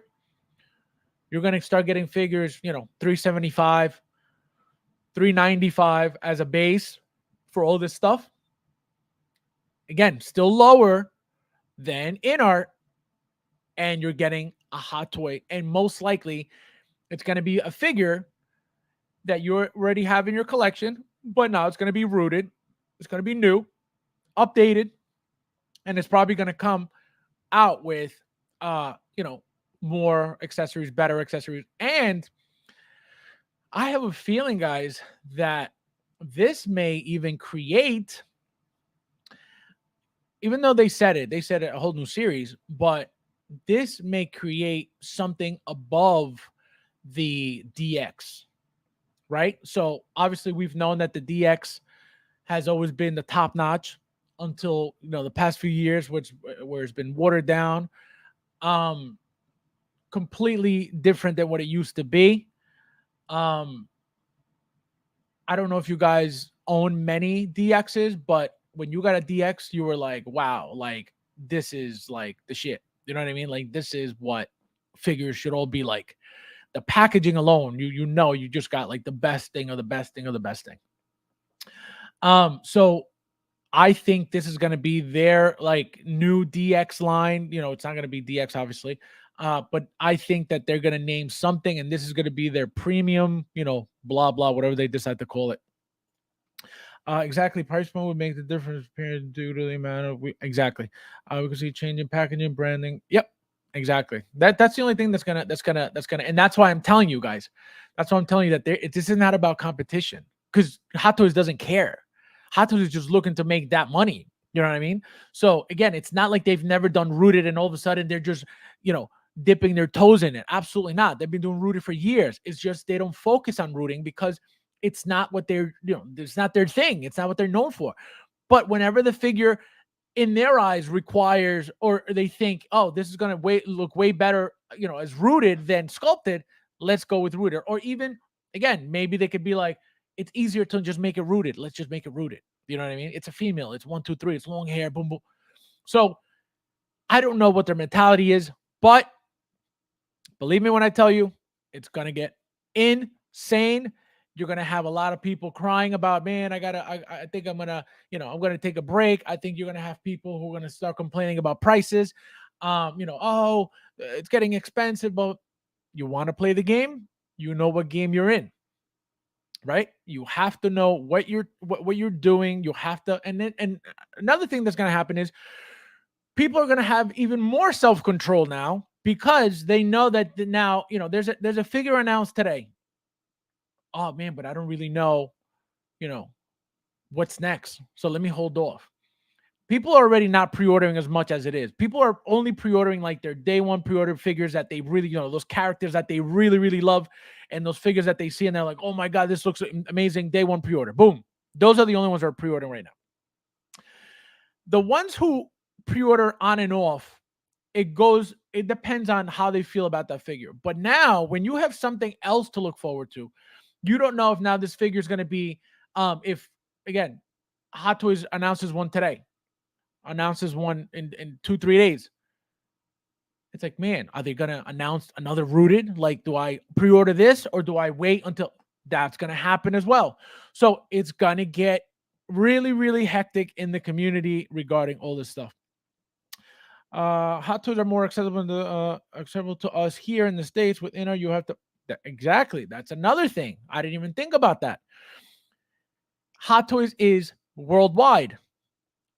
You're gonna start getting figures, $375. $395 as a base for all this stuff. Again, still lower than Inart, and you're getting a Hot Toy, and most likely it's going to be a figure that you already have in your collection, but now it's going to be rooted. It's going to be new, updated, and it's probably going to come out with more accessories, better accessories. And I have a feeling, guys, that this may even create, even though they said it a whole new series, but this may create something above the DX, right? So obviously we've known that the DX has always been the top notch until the past few years, where it's been watered down, completely different than what it used to be. I don't know if you guys own many DXs, but when you got a DX, you were like, wow, like this is like the shit. You know what I mean? Like this is what figures should all be like. The packaging alone, you know, you just got like the best thing of the best thing of the best thing. So I think this is going to be their like new DX line. You know, it's not going to be DX, obviously. But I think that they're going to name something, and this is going to be their premium, you know, blah, blah, whatever they decide to call it. Exactly. Price point would make the difference due to the amount of exactly. We can see change in packaging, branding. Yep. Exactly. That's the only thing and that's why I'm telling you guys. That's why I'm telling you that this is not about competition because Hot Toys doesn't care. Hot Toys is just looking to make that money. You know what I mean? So again, it's not like they've never done Rooted and all of a sudden they're just, you know, dipping their toes in it. Absolutely not. They've been doing Rooted for years. It's just they don't focus on rooting because it's not what they're, you know, it's not their thing. It's not what they're known for. But whenever the figure in their eyes requires, or they think, oh, this is going to look way better, you know, as rooted than sculpted, let's go with rooted. Or even, again, maybe they could be like, it's easier to just make it rooted. Let's just make it rooted. You know what I mean? It's a female. It's 1, 2, 3. It's long hair. Boom, boom. So I don't know what their mentality is, but believe me when I tell you, it's going to get insane. You're going to have a lot of people crying about, man, I think I'm going to, you know, I'm going to take a break. I think you're going to have people who are going to start complaining about prices. You know, oh, it's getting expensive, but you want to play the game, you know what game you're in, right? You have to know what you're doing. You have to, and another thing that's going to happen is people are going to have even more self-control now because they know that now, you know, there's a figure announced today. Oh man, but I don't really know, you know, what's next. So let me hold off. People are already not pre-ordering as much as it is. People are only pre-ordering like their day one pre-order figures that they really, you know, those characters that they really, really love, and those figures that they see and they're like, oh my God, this looks amazing. Day one pre-order. Boom. Those are the only ones that are pre-ordering right now. The ones who pre-order on and off, it depends on how they feel about that figure. But now when you have something else to look forward to, you don't know if now this figure is going to be, if again, Hot Toys announces one today, announces one in 2-3 days. It's like, man, are they going to announce another rooted? Like, do I pre-order this or do I wait until that's going to happen as well? So it's going to get really, really hectic in the community regarding all this stuff. Hot Toys are more accessible to us here in the States. Within our, you have to exactly. That's another thing. I didn't even think about that. Hot Toys is worldwide.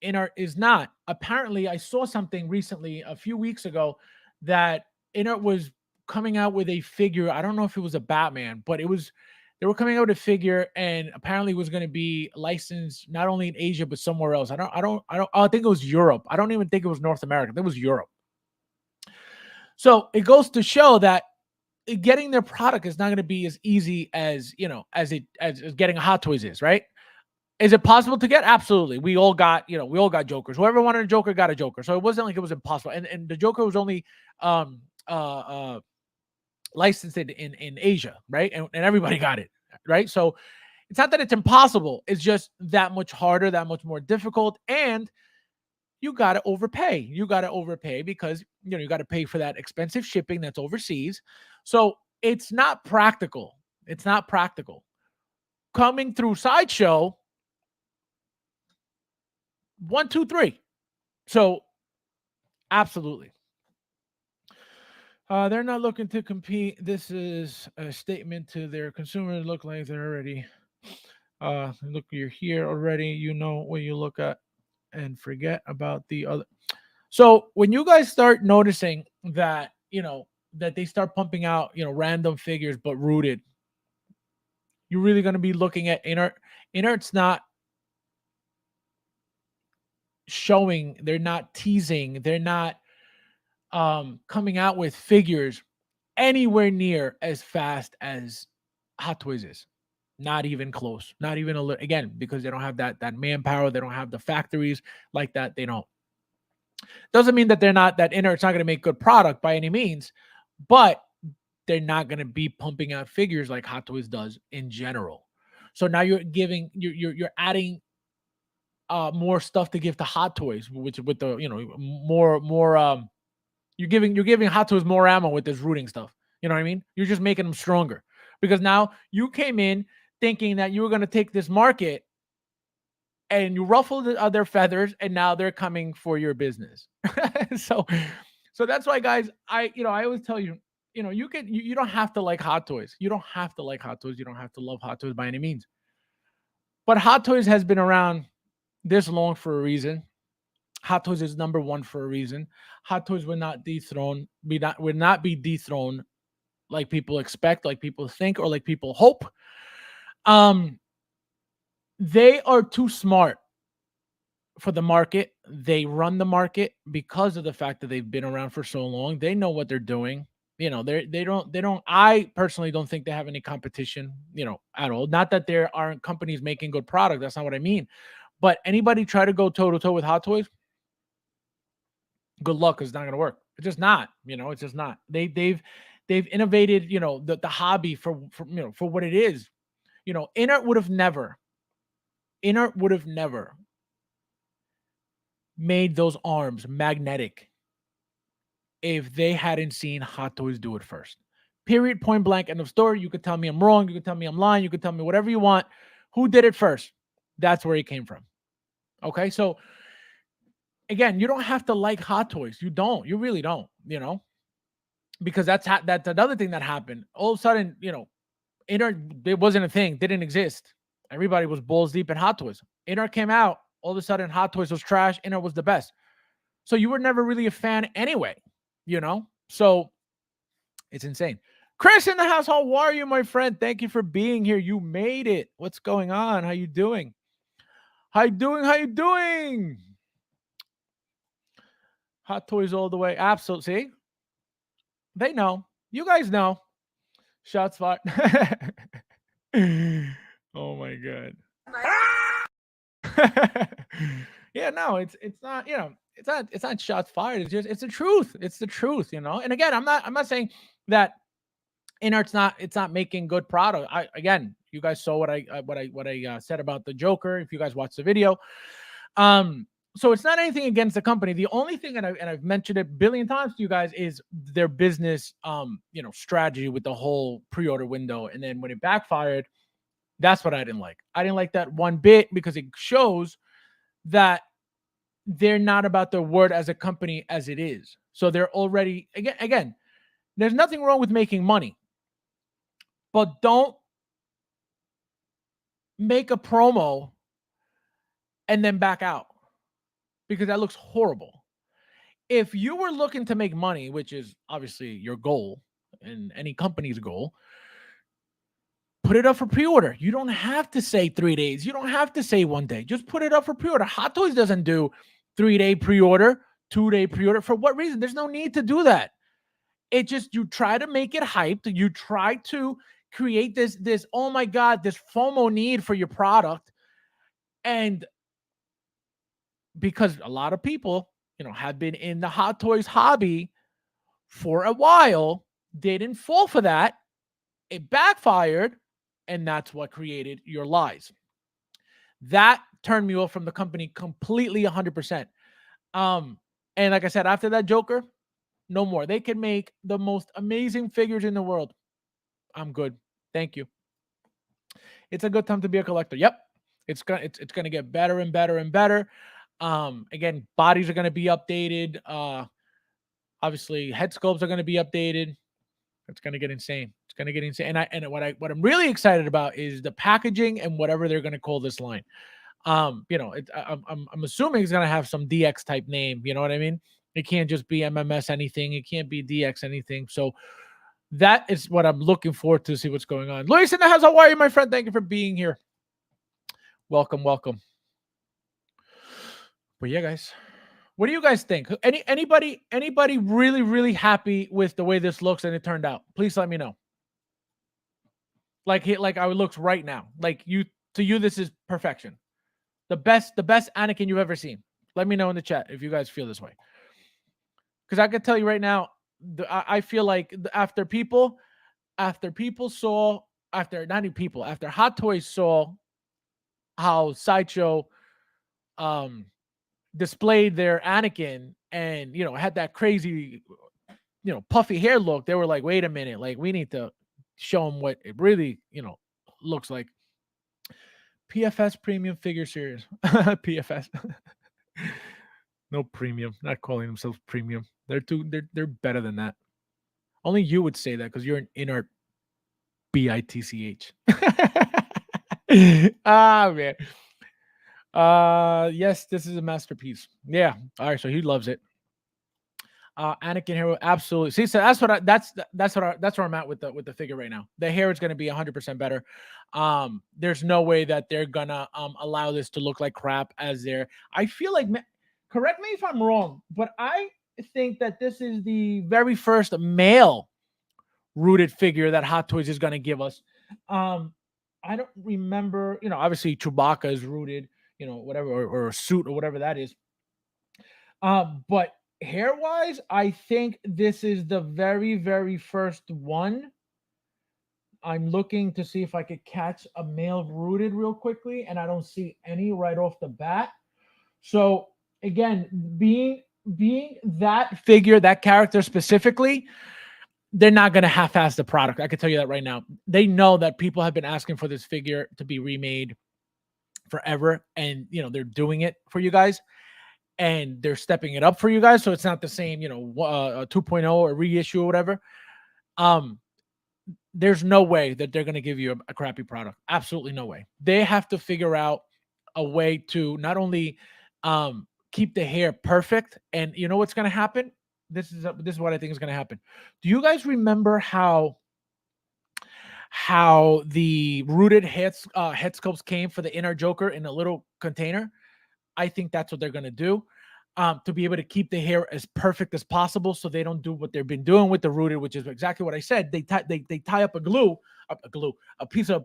Inart is not. Apparently, I saw something recently a few weeks ago that Inart was coming out with a figure. I don't know if it was a Batman, but they were coming out with a figure and apparently it was going to be licensed not only in Asia but somewhere else. I think it was Europe. I don't even think it was North America. It was Europe. So it goes to show that getting their product is not going to be as easy as, you know, as getting a Hot Toys is, right? Is it possible to get? Absolutely. We all got Jokers. Whoever wanted a Joker got a Joker. So it wasn't like it was impossible. And the Joker was only licensed in Asia, right? And everybody got it, right? So it's not that it's impossible. It's just that much harder, that much more difficult. And you got to overpay. You got to overpay because, you know, you got to pay for that expensive shipping that's overseas. So it's not practical. It's not practical. Coming through Sideshow, 1, 2, 3. So absolutely. They're not looking to compete. This is a statement to their consumers. Look like they're already. Look, you're here already. You know what you look at, and forget about the other. So when you guys start noticing that, you know, that they start pumping out, you know, random figures but rooted, you're really going to be looking at Inart. Inart's not showing. They're not teasing. They're not coming out with figures anywhere near as fast as Hot Toys is. Not even close. Not even a little. Again, because they don't have that manpower. They don't have the factories like that. They don't. Doesn't mean that they're not that Inart's not going to make good product by any means, but they're not going to be pumping out figures like Hot Toys does in general. So now you're adding more stuff to give to Hot Toys, which with the more you're giving Hot Toys more ammo with this rooting stuff. You know what I mean? You're just making them stronger because now you came in thinking that you were going to take this market and you ruffled their feathers, and now they're coming for your business. so, so that's why, guys, I always tell you, you don't have to like Hot Toys. You don't have to like Hot Toys. You don't have to love Hot Toys by any means. But Hot Toys has been around this long for a reason. Hot Toys is number one for a reason. Hot Toys would not be dethroned like people expect, like people think, or like people hope. They are too smart for the market. They run the market because of the fact that they've been around for so long. They know what they're doing. They don't. I personally don't think they have any competition, at all. Not that there aren't companies making good product. That's not what I mean. But anybody try to go toe to toe with Hot Toys, good luck, 'cause it's not going to work. It's just not. It's just not. They've innovated, the hobby for what it is. Inert would have never made those arms magnetic if they hadn't seen Hot Toys do it first. Period, point blank, end of story. You could tell me I'm wrong. You could tell me I'm lying. You could tell me whatever you want. Who did it first? That's where it came from. Okay, so again, you don't have to like Hot Toys. You don't. You really don't. Because that's another thing that happened. All of a sudden, Inert, it wasn't a thing. Didn't exist. Everybody was balls deep in Hot Toys. Inert came out. All of a sudden, Hot Toys was trash. Inert was the best. So you were never really a fan anyway. So it's insane. Chris in the house, how are you, my friend? Thank you for being here. You made it. What's going on? How you doing? How you doing? Hot Toys all the way. Absolutely. See? They know. You guys know. Shots fired. Oh my god. Yeah, no, it's not, it's not shots fired. It's the truth. It's the truth, And again, I'm not saying that Inert's not making good product. Again, you guys saw what I said about the Joker. If you guys watched the video, so it's not anything against the company. The only thing, and I've mentioned it a billion times to you guys, is their business, strategy with the whole pre-order window. And then when it backfired, that's what I didn't like. I didn't like that one bit because it shows that they're not about their word as a company as it is. So they're already, again, there's nothing wrong with making money, but don't make a promo and then back out, because that looks horrible. If you were looking to make money, which is obviously your goal and any company's goal, put it up for pre-order. You don't have to say 3 days. You don't have to say 1 day. Just put it up for pre-order. Hot Toys doesn't do 3-day pre-order, 2-day pre-order. For what reason? There's no need to do that. It just, you try to make it hyped. You try to create this, oh my God, this FOMO need for your product. And because a lot of people, have been in the Hot Toys hobby for a while, didn't fall for that. It backfired, and that's what created your lies. That turned me off from the company completely, 100%. And like I said, after that Joker, no more. They can make the most amazing figures in the world. I'm good. Thank you. It's a good time to be a collector. Yep. It's gonna get better and better and better. Again, bodies are gonna be updated. Obviously, head sculpts are gonna be updated. It's gonna get insane. It's gonna get insane. And what I'm really excited about is the packaging and whatever they're gonna call this line. I'm assuming it's gonna have some DX type name. You know what I mean? It can't just be MMS anything. It can't be DX anything. So that is what I'm looking forward to see what's going on. Luis in the house, how are you, my friend? Thank you for being here. Welcome. But yeah, guys, what do you guys think? Anybody really, really happy with the way this looks and it turned out? Please let me know. Like how it looks right now. To you, this is perfection. The best Anakin you've ever seen. Let me know in the chat if you guys feel this way. Because I can tell you right now, I feel like after people saw after not even people, after Hot Toys saw how Sideshow um displayed their Anakin and had that crazy puffy hair look, they were like, wait a minute, like we need to show them what it really looks like. PFS Premium Figure Series. PFS. No premium. Not calling themselves premium. They're better than that. Only you would say that because you're an inert bitch. Ah man. Yes, this is a masterpiece. Yeah. All right, so he loves it. Anakin Hero, absolutely. See, so that's where I'm at with the figure right now. The hair is going to be 100% better. There's no way that they're gonna allow this to look like crap as they're. I feel like, correct me if I'm wrong, but I think that this is the very first male rooted figure that Hot Toys is going to give us. I don't remember, obviously Chewbacca is rooted, whatever, or a suit or whatever that is. But hair wise, I think this is the very, very first one. I'm looking to see if I could catch a male rooted real quickly, and I don't see any right off the bat. So again, being that figure, that character specifically, they're not going to half-ass the product. I can tell you that right now. They know that people have been asking for this figure to be remade forever, and they're doing it for you guys, and they're stepping it up for you guys. So it's not the same, 2.0 or reissue or whatever. There's no way that they're going to give you a crappy product. Absolutely no way. They have to figure out a way to not only keep the hair perfect, and you know what's going to happen. This is what I think is going to happen. Do you guys remember how the rooted head sculpts came for the inner Joker in a little container? I think that's what they're going to do, to be able to keep the hair as perfect as possible, so they don't do what they've been doing with the rooted, which is exactly what I said. They tie up a piece of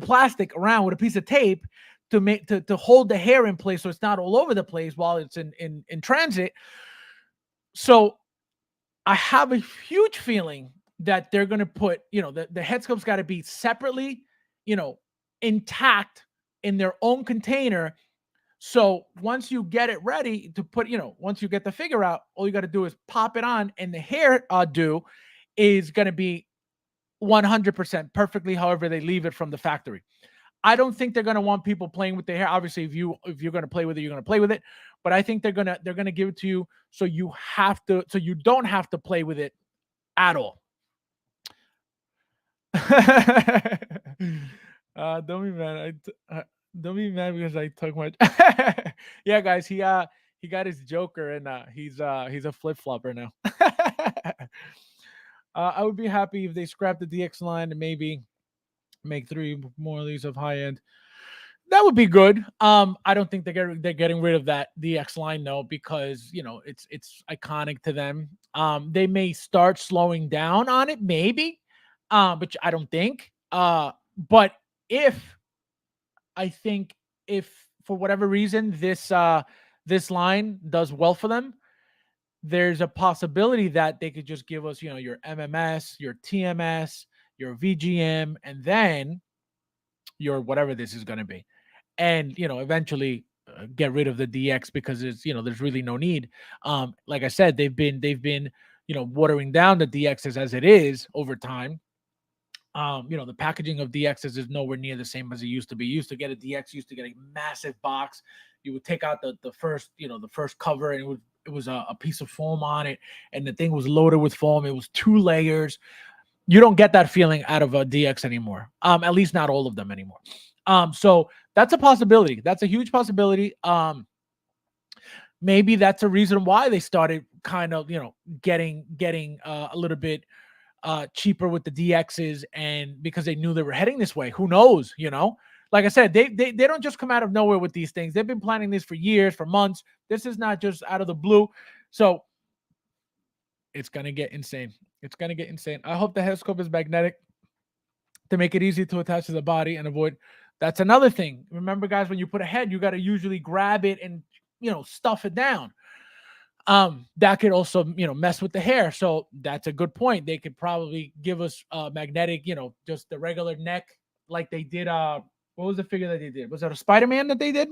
plastic around with a piece of tape to hold the hair in place, so it's not all over the place while it's in transit. So I have a huge feeling that they're going to put, the head sculpt's got to be separately, intact in their own container. So once you get it ready to put, once you get the figure out, all you got to do is pop it on, and the hair is going to be 100% perfectly however they leave it from the factory. I don't think they're going to want people playing with the hair. Obviously, if you're going to play with it, you're going to play with it. But I think they're going to give it to you so you don't have to play with it at all. Don't be mad. Don't be mad because I talk much. Yeah, guys, he got his Joker, and he's a flip flopper now. I would be happy if they scrap the DX line and maybe make 3 more of these of high end. That would be good. I don't think they're getting rid of that DX line though, because it's iconic to them. They may start slowing down on it, maybe, but I don't think. But if for whatever reason this line does well for them, there's a possibility that they could just give us, your MMS, your TMS, your VGM, and then your whatever this is going to be, and eventually get rid of the DX, because it's there's really no need. Like I said, they've been watering down the DXs as it is over time. The packaging of DXs is nowhere near the same as it used to be. You used to get a DX, used to get a massive box. You would take out the first cover, and it was a piece of foam on it, and the thing was loaded with foam. It was 2 layers. You don't get that feeling out of a DX anymore. At least not all of them anymore. So that's a possibility. That's a huge possibility. Maybe that's a reason why they started kind of, getting a little bit cheaper with the DXs, and because they knew they were heading this way. Who knows? Like I said, they don't just come out of nowhere with these things. They've been planning this for years, for months. This is not just out of the blue. So it's gonna get insane. It's gonna get insane. I hope the head sculpt is magnetic to make it easy to attach to the body and avoid. That's another thing. Remember, guys, when you put a head, you got to usually grab it and stuff it down. That could also, mess with the hair. So that's a good point. They could probably give us magnetic, just the regular neck, like they did. What was the figure that they did? Was it a Spider-Man that they did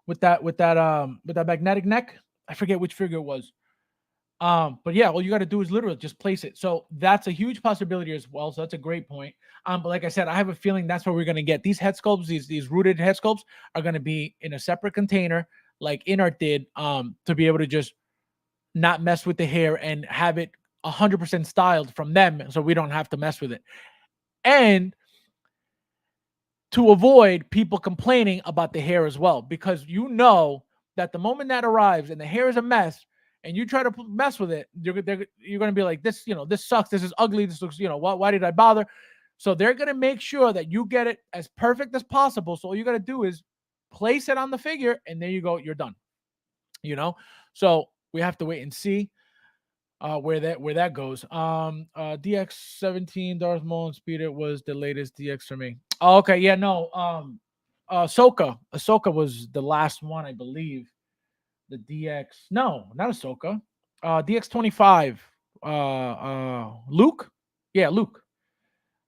with that magnetic neck? I forget which figure it was. But yeah, all you got to do is literally just place it. So that's a huge possibility as well. So that's a great point. But like I said, I have a feeling that's what we're gonna get. These head sculpts, these rooted head sculpts, are gonna be in a separate container, like Inart did, to be able to just not mess with the hair and have it 100% styled from them, so we don't have to mess with it. And to avoid people complaining about the hair as well, because that the moment that arrives and the hair is a mess and you try to mess with it, you're going to be like, this sucks, this is ugly, this looks, why did I bother? So they're going to make sure that you get it as perfect as possible. So all you got to do is place it on the figure, and there you go, you're done. So we have to wait and see where that goes. DX17 Darth Maul and Speeder was the latest DX for me. Oh, okay, yeah, no. Ahsoka was the last one, I believe. The DX, no, not Ahsoka. DX25. Luke, yeah, Luke.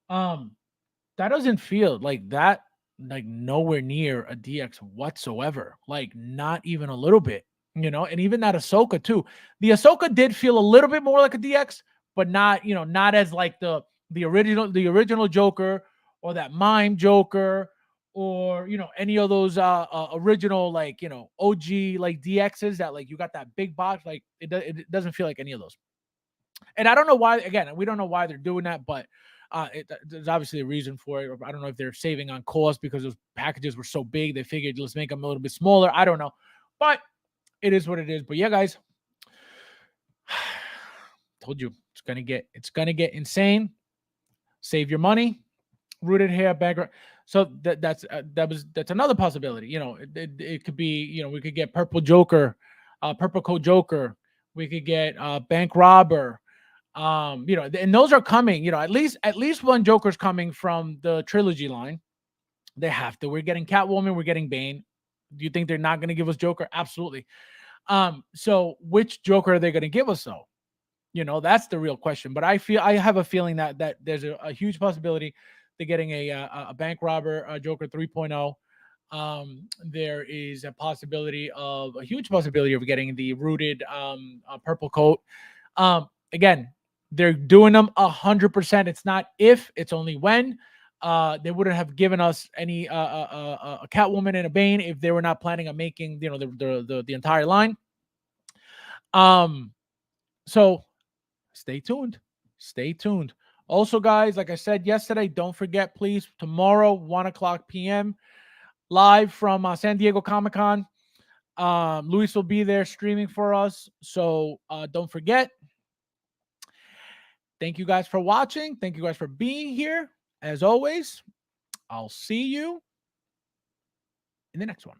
That doesn't feel like that, like nowhere near a DX whatsoever. Like not even a little bit, and even that Ahsoka too. The Ahsoka did feel a little bit more like a DX, but not, not as like the original Joker, or that mime Joker, or any of those original, like, OG like DXs that, like, you got that big box. Like it doesn't feel like any of those. And I don't know why. Again, we don't know why they're doing that, but there's obviously a reason for it. I don't know if they're saving on cost because those packages were so big. They figured, let's make them a little bit smaller. I don't know, but it is what it is. But yeah, guys, told you it's gonna get insane. Save your money. Rooted hair background. So that's another possibility. It could be, we could get purple Joker, purple coat Joker. We could get bank robber. And those are coming. At least one Joker's coming from the trilogy line. They have to. We're getting Catwoman. We're getting Bane. Do you think they're not going to give us Joker? Absolutely. So which Joker are they going to give us though? That's the real question. But I have a feeling that there's a huge possibility they're getting a bank robber Joker 3.0. There is a huge possibility of getting the rooted purple coat. Again, they're doing them 100%. It's not if, it's only when. They wouldn't have given us any a Catwoman and a Bane if they were not planning on making the entire line. So stay tuned. Stay tuned. Also, guys, like I said yesterday, don't forget, please, tomorrow, 1:00 p.m., live from San Diego Comic-Con. Luis will be there streaming for us. So don't forget. Thank you guys for watching. Thank you guys for being here. As always, I'll see you in the next one.